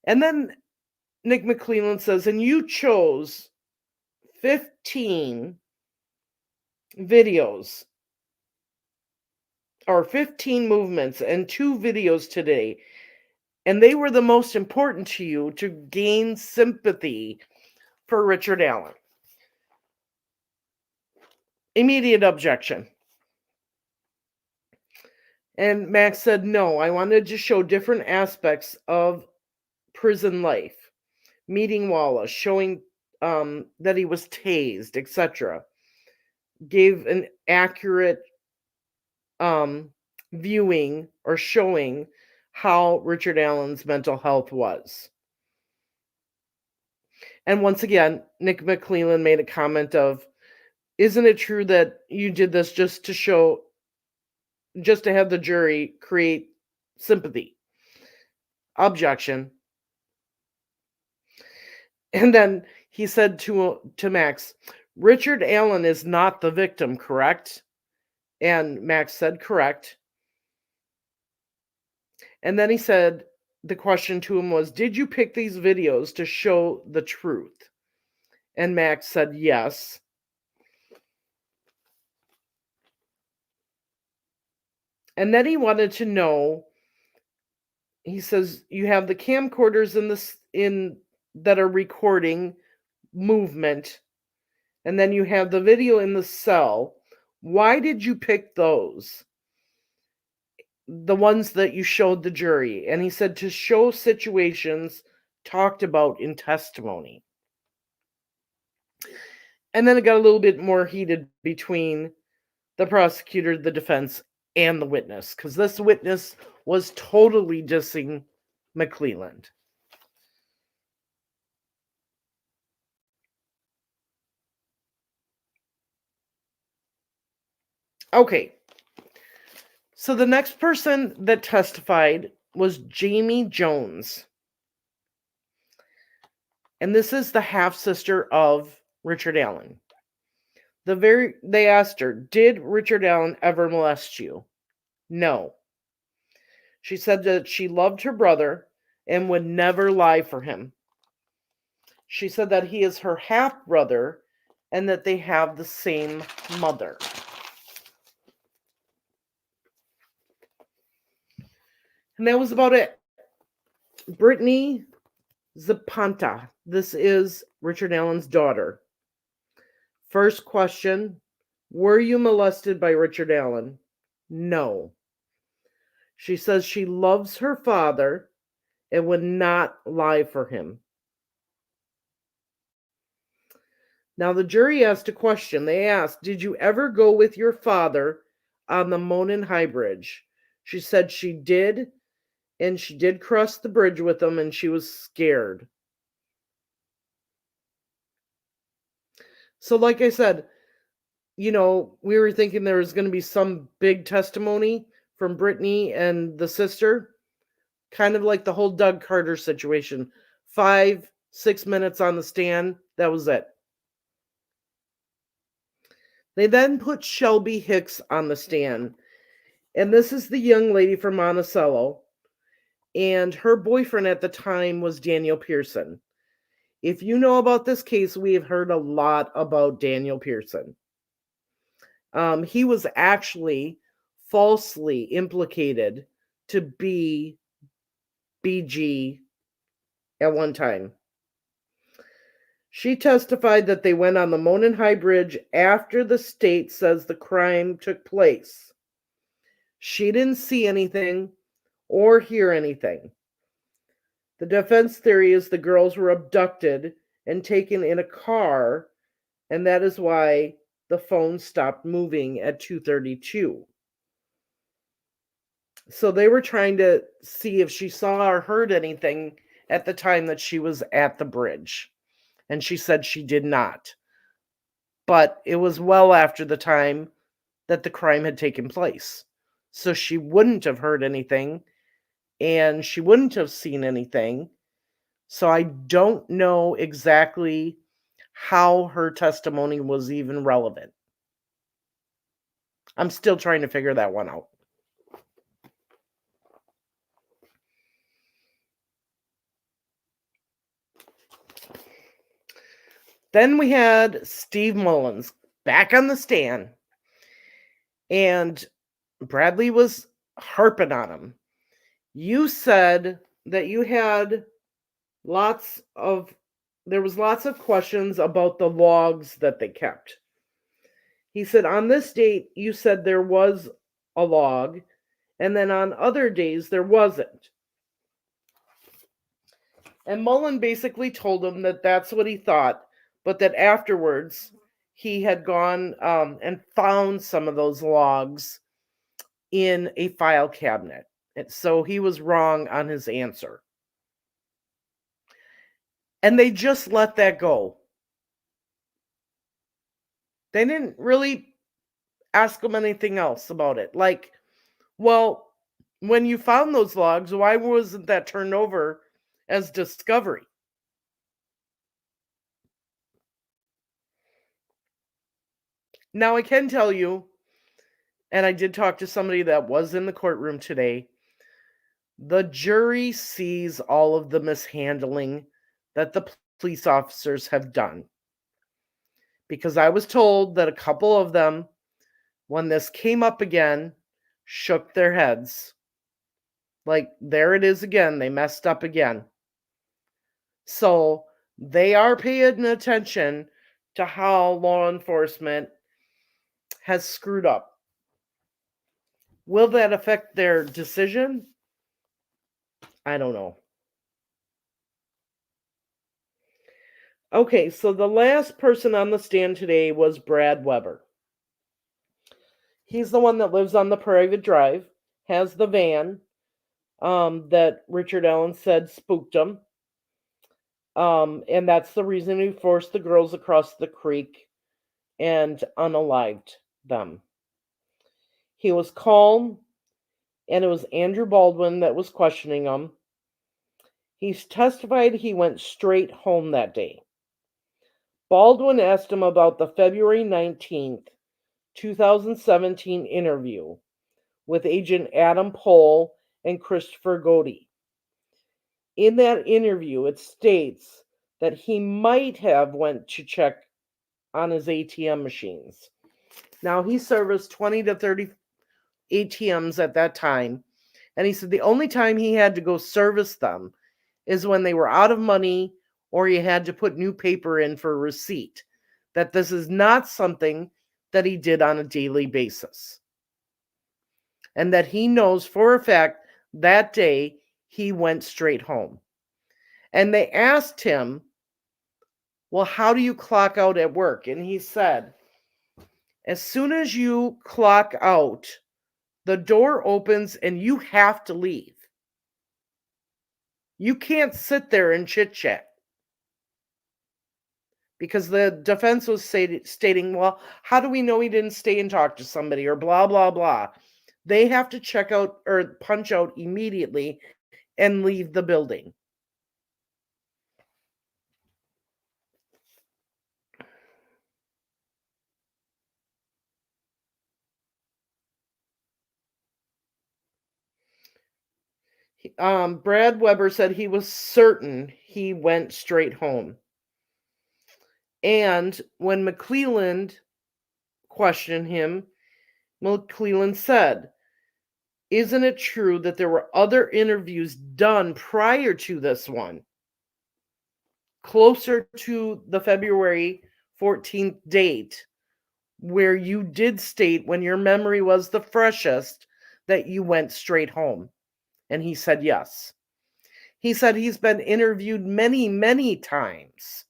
And then Nick McClelland says, "And you chose 15 videos or 15 movements and 2 videos today, and they were the most important to you to gain sympathy for Richard Allen." Immediate objection. And Max said, "No, I wanted to show different aspects of prison life. Meeting Wallace, showing that he was tased, etc. Gave an accurate viewing or showing how Richard Allen's mental health was." And once again, Nick McClelland made a comment of, "Isn't it true that you did this just to have the jury create sympathy?" Objection. And then he said to Max, "Richard Allen is not the victim, correct?" And Max said, "Correct." And then he said, the question to him was, "Did you pick these videos to show the truth?" And Max said, "Yes." And then he wanted to know, he says, "You have the camcorders in that are recording movement, and then you have the video in the cell. Why did you pick those? The ones that you showed the jury?" And he said, "To show situations talked about in testimony." And then it got a little bit more heated between the prosecutor, the defense, and the witness, because this witness was totally dissing McClelland. Okay, so the next person that testified was Jamie Jones. And this is the half-sister of Richard Allen. They asked her, "Did Richard Allen ever molest you?" No. She said that she loved her brother and would never lie for him. She said that he is her half-brother and that they have the same mother. And that was about it. Brittany Zapanta. This is Richard Allen's daughter. First question, were you molested by Richard Allen? No. She says she loves her father and would not lie for him. Now the jury asked a question. They asked, "Did you ever go with your father on the Monon High Bridge?" She said she did, and she did cross the bridge with him, and she was scared. So like I said, we were thinking there was going to be some big testimony from Brittany and the sister, kind of like the whole Doug Carter situation. 5-6 minutes on the stand, that was it. They then put Shelby Hicks on the stand, and this is the young lady from Monticello, and her boyfriend at the time was Daniel Pearson. If you know about this case, we have heard a lot about Daniel Pearson. He was actually falsely implicated to be BG at one time. She testified that they went on the Monon High Bridge after the state says the crime took place. She didn't see anything or hear anything. The defense theory is the girls were abducted and taken in a car, and that is why the phone stopped moving at 2:32. So they were trying to see if she saw or heard anything at the time that she was at the bridge. And she said she did not. But it was well after the time that the crime had taken place. So she wouldn't have heard anything and she wouldn't have seen anything. So I don't know exactly how her testimony was even relevant. I'm still trying to figure that one out. Then we had Steve Mullins back on the stand, and Bradley was harping on him. You said that you had there was lots of questions about the logs that they kept. He said, on this date, you said there was a log, and then on other days, there wasn't. And Mullen basically told him that that's what he thought, but that afterwards, he had gone and found some of those logs in a file cabinet. And so he was wrong on his answer. And they just let that go. They didn't really ask him anything else about it. Like, well, when you found those logs, why wasn't that turned over as discovery? Now, I can tell you, and I did talk to somebody that was in the courtroom today, the jury sees all of the mishandling that the police officers have done. Because I was told that a couple of them, when this came up again, shook their heads. Like, there it is again. They messed up again. So they are paying attention to how law enforcement has screwed up. Will that affect their decision? I don't know. Okay, so the last person on the stand today was Brad Weber. He's the one that lives on the private drive, has the van that Richard Allen said spooked him. And that's the reason he forced the girls across the creek and unalived them. He was calm, and it was Andrew Baldwin that was questioning him. He's testified he went straight home that day. Baldwin asked him about the February 19th, 2017 interview with Agent Adam Pohl and Christopher Godey. In that interview, it states that he might have went to check on his ATM machines. Now, he serviced 20 to 30 ATMs at that time, and he said the only time he had to go service them is when they were out of money or he had to put new paper in for a receipt. That this is not something that he did on a daily basis. And that he knows for a fact that day he went straight home. And they asked him, well, how do you clock out at work? And he said, as soon as you clock out, the door opens and you have to leave. You can't sit there and chit-chat. Because the defense was stating, well, how do we know he didn't stay and talk to somebody or blah, blah, blah. They have to check out or punch out immediately and leave the building. Brad Weber said he was certain he went straight home. And when McClelland questioned him, McClelland said, isn't it true that there were other interviews done prior to this one, closer to the February 14th date, where you did state when your memory was the freshest that you went straight home? And he said yes. He said he's been interviewed many, many times.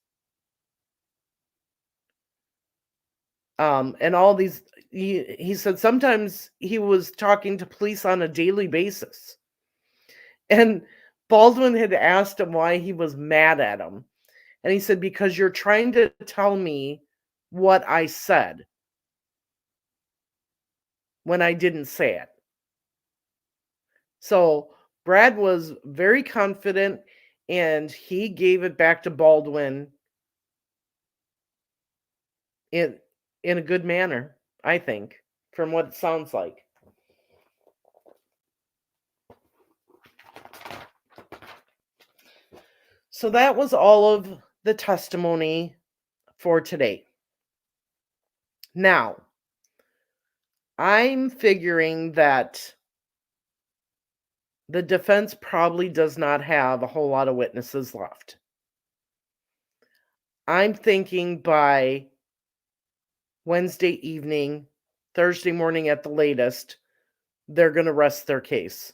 And all these, he said sometimes he was talking to police on a daily basis. And Baldwin had asked him why he was mad at him. And he said, because you're trying to tell me what I said when I didn't say it. So Brad was very confident, and he gave it back to Baldwin in a good manner, I think, from what it sounds like. So that was all of the testimony for today. Now, I'm figuring that the defense probably does not have a whole lot of witnesses left. I'm thinking by Wednesday evening, Thursday morning at the latest, they're going to rest their case.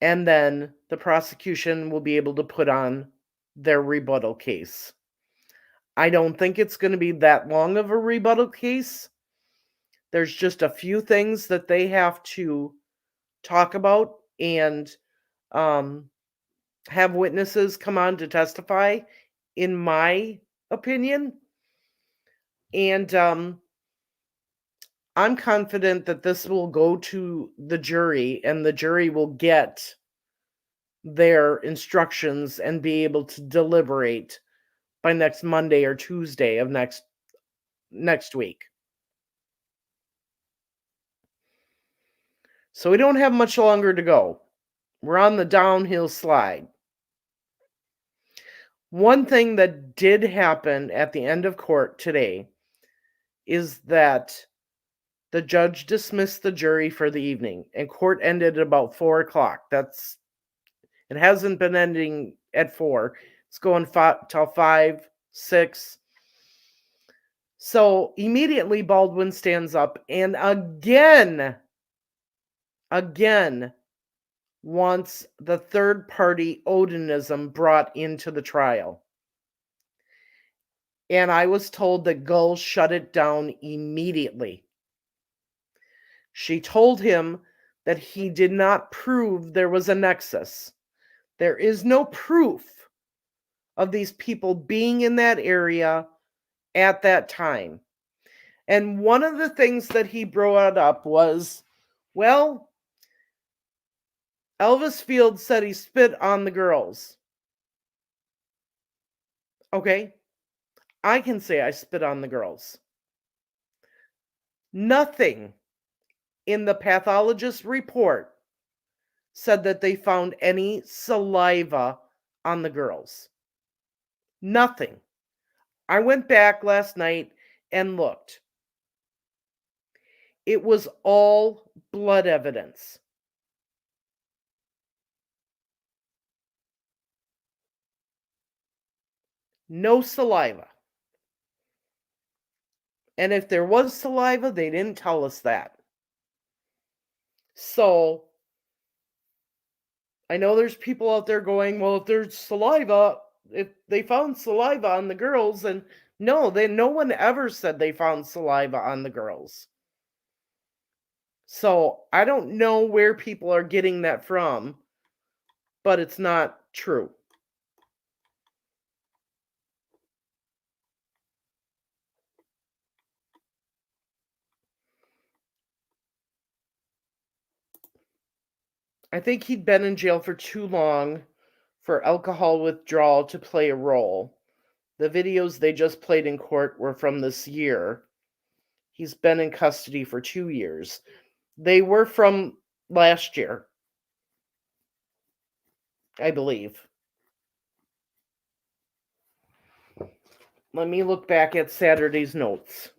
And then the prosecution will be able to put on their rebuttal case. I don't think it's going to be that long of a rebuttal case. There's just a few things that they have to talk about and have witnesses come on to testify, in my opinion. And I'm confident that this will go to the jury and the jury will get their instructions and be able to deliberate by next Monday or Tuesday of next week. So we don't have much longer to go. We're on the downhill slide. One thing that did happen at the end of court today is that the judge dismissed the jury for the evening, and court ended at about 4 o'clock. It hasn't been ending at 4. It's going till 5, 6. So immediately Baldwin stands up and again wants the third party Odinism brought into the trial. And I was told that Gull shut it down immediately. She told him that he did not prove there was a nexus. There is no proof of these people being in that area at that time. And one of the things that he brought up was, well, Elvis Field said he spit on the girls. Okay, I can say I spit on the girls. Nothing in the pathologist's report said that they found any saliva on the girls. Nothing. I went back last night and looked. It was all blood evidence. No saliva. And if there was saliva, they didn't tell us that. So, I know there's people out there going, well, if there's saliva, if they found saliva on the girls, and no one ever said they found saliva on the girls. So, I don't know where people are getting that from, but it's not true. I think he'd been in jail for too long for alcohol withdrawal to play a role. The videos they just played in court were from this year. He's been in custody for 2 years. They were from last year, I believe. Let me look back at Saturday's notes.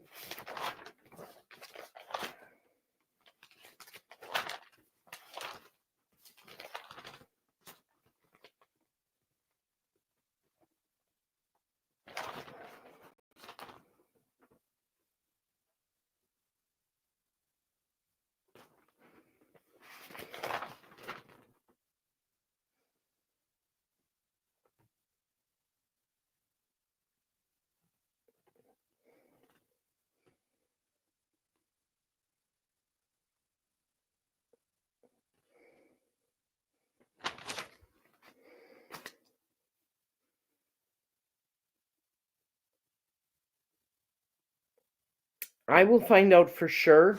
I will find out for sure.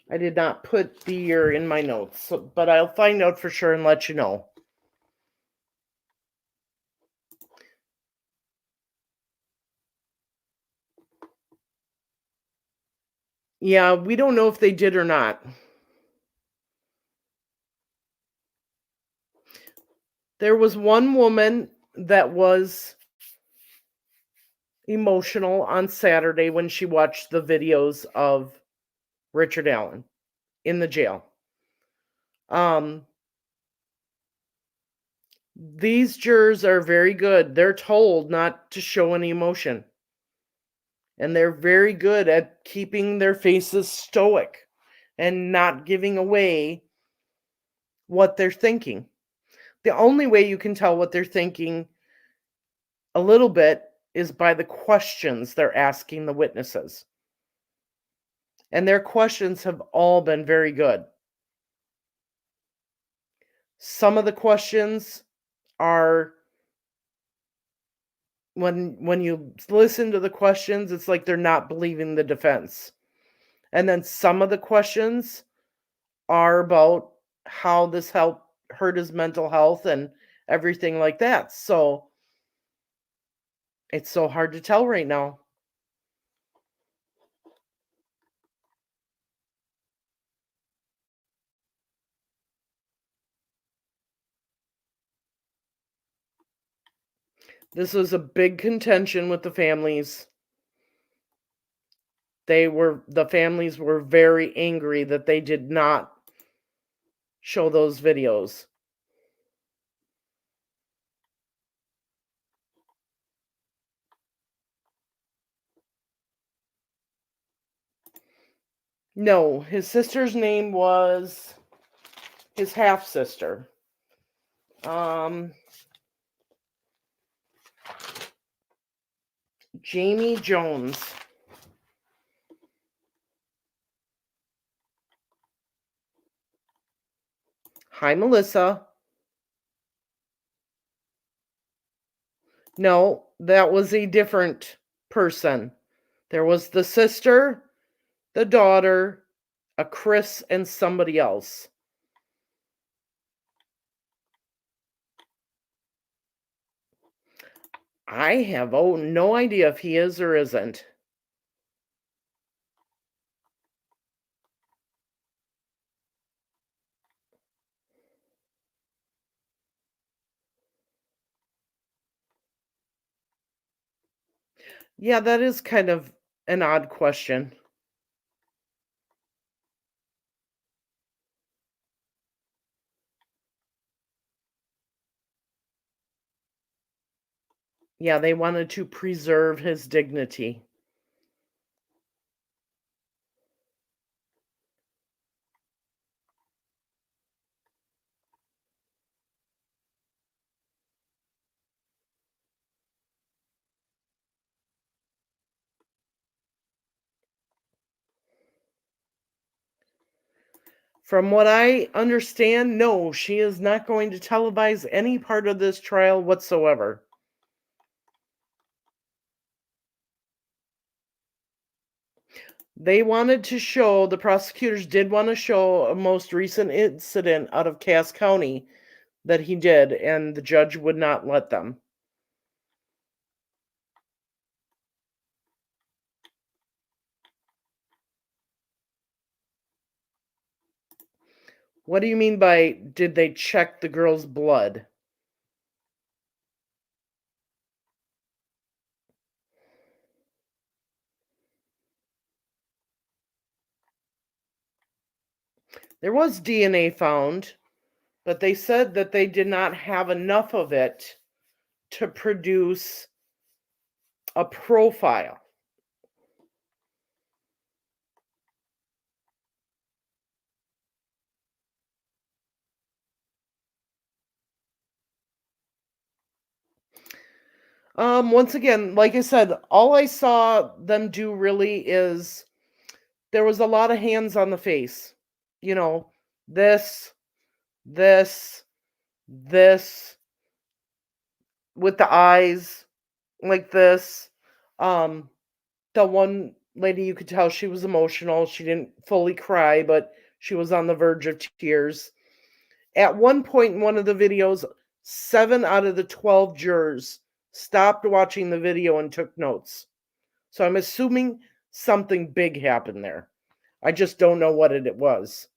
I did not put the year in my notes, but I'll find out for sure and let you know. Yeah, we don't know if they did or not. There was one woman that was emotional on Saturday when she watched the videos of Richard Allen in the jail. Um, these jurors are very good. They're told not to show any emotion. And they're very good at keeping their faces stoic and not giving away what they're thinking. The only way you can tell what they're thinking a little bit is by the questions they're asking the witnesses. And their questions have all been very good. Some of the questions are when you listen to the questions, it's like they're not believing the defense. And then some of the questions are about how this helped hurt his mental health and everything like that. So it's so hard to tell right now. This was a big contention with the families. The families were very angry that they did not show those videos. No, his sister's name was his half sister. Jamie Jones. Hi, Melissa. No, that was a different person. There was the sister, the daughter, a Chris, and somebody else. I have no idea if he is or isn't. Yeah, that is kind of an odd question. Yeah, they wanted to preserve his dignity. From what I understand, no, she is not going to televise any part of this trial whatsoever. They wanted to show, the prosecutors did want to show a most recent incident out of Cass County that he did, and the judge would not let them. What do you mean by did they check the girl's blood? There was DNA found, but they said that they did not have enough of it to produce a profile. Once again, like I said, all I saw them do really is there was a lot of hands on the face. You know, this, this, this, with the eyes like this. Um, the one lady, you could tell she was emotional. She didn't fully cry, but she was on the verge of tears. At one point in one of the videos, 7 out of the 12 jurors stopped watching the video and took notes. So I'm assuming something big happened there. I just don't know what it was.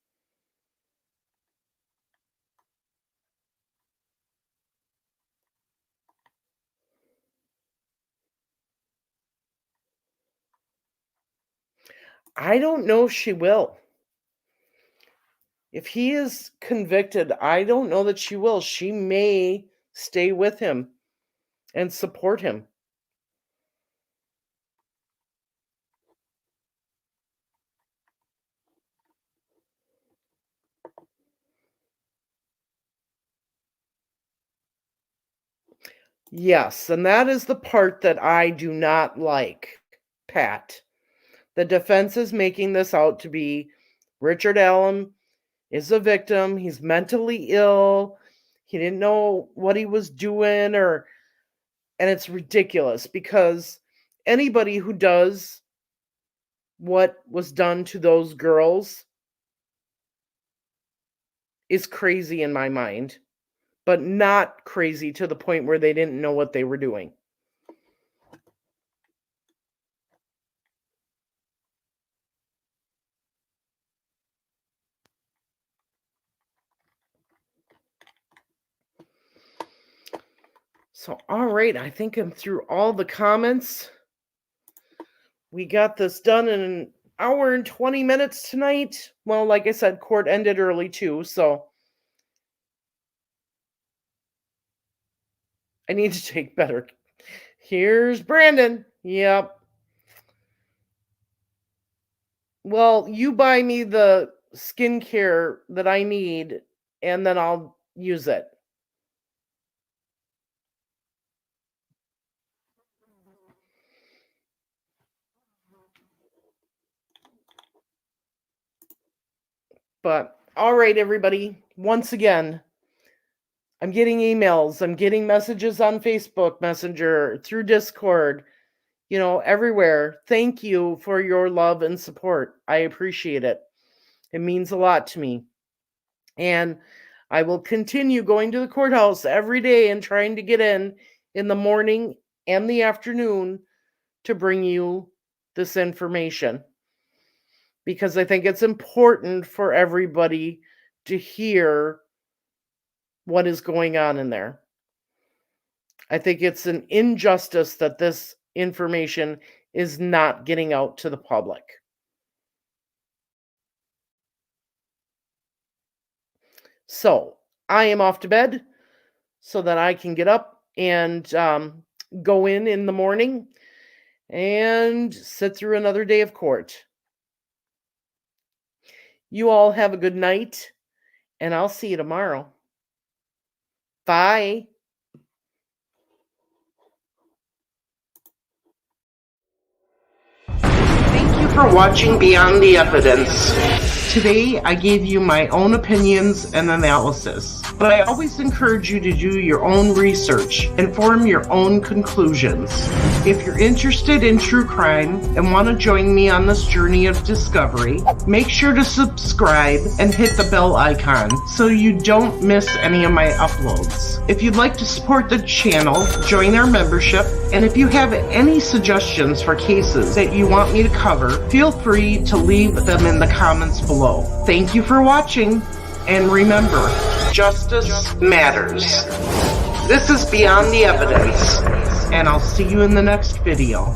I don't know if she will. If he is convicted, I don't know that she will. She may stay with him and support him. Yes, and that is the part that I do not like, Pat. The defense is making this out to be Richard Allen is a victim. He's mentally ill. He didn't know what he was doing, and it's ridiculous because anybody who does what was done to those girls is crazy in my mind, but not crazy to the point where they didn't know what they were doing. So, all right, I think I'm through all the comments. We got this done in an hour and 20 minutes tonight. Well, like I said, court ended early too, so I need to take better. Here's Brandon. Yep. Well, you buy me the skincare that I need, and then I'll use it. But all right, everybody. Once again, I'm getting emails. I'm getting messages on Facebook Messenger, through Discord, everywhere. Thank you for your love and support. I appreciate it. It means a lot to me. And I will continue going to the courthouse every day and trying to get in the morning and the afternoon to bring you this information, because I think it's important for everybody to hear what is going on in there. I think it's an injustice that this information is not getting out to the public. So I am off to bed so that I can get up and go in the morning and sit through another day of court. You all have a good night, and I'll see you tomorrow. Bye. Thank you for watching Beyond the Evidence. Today, I gave you my own opinions and analysis, but I always encourage you to do your own research and form your own conclusions. If you're interested in true crime and want to join me on this journey of discovery, make sure to subscribe and hit the bell icon so you don't miss any of my uploads. If you'd like to support the channel, join our membership, and if you have any suggestions for cases that you want me to cover, feel free to leave them in the comments below. Thank you for watching, and remember, justice matters. This is Beyond the Evidence, and I'll see you in the next video.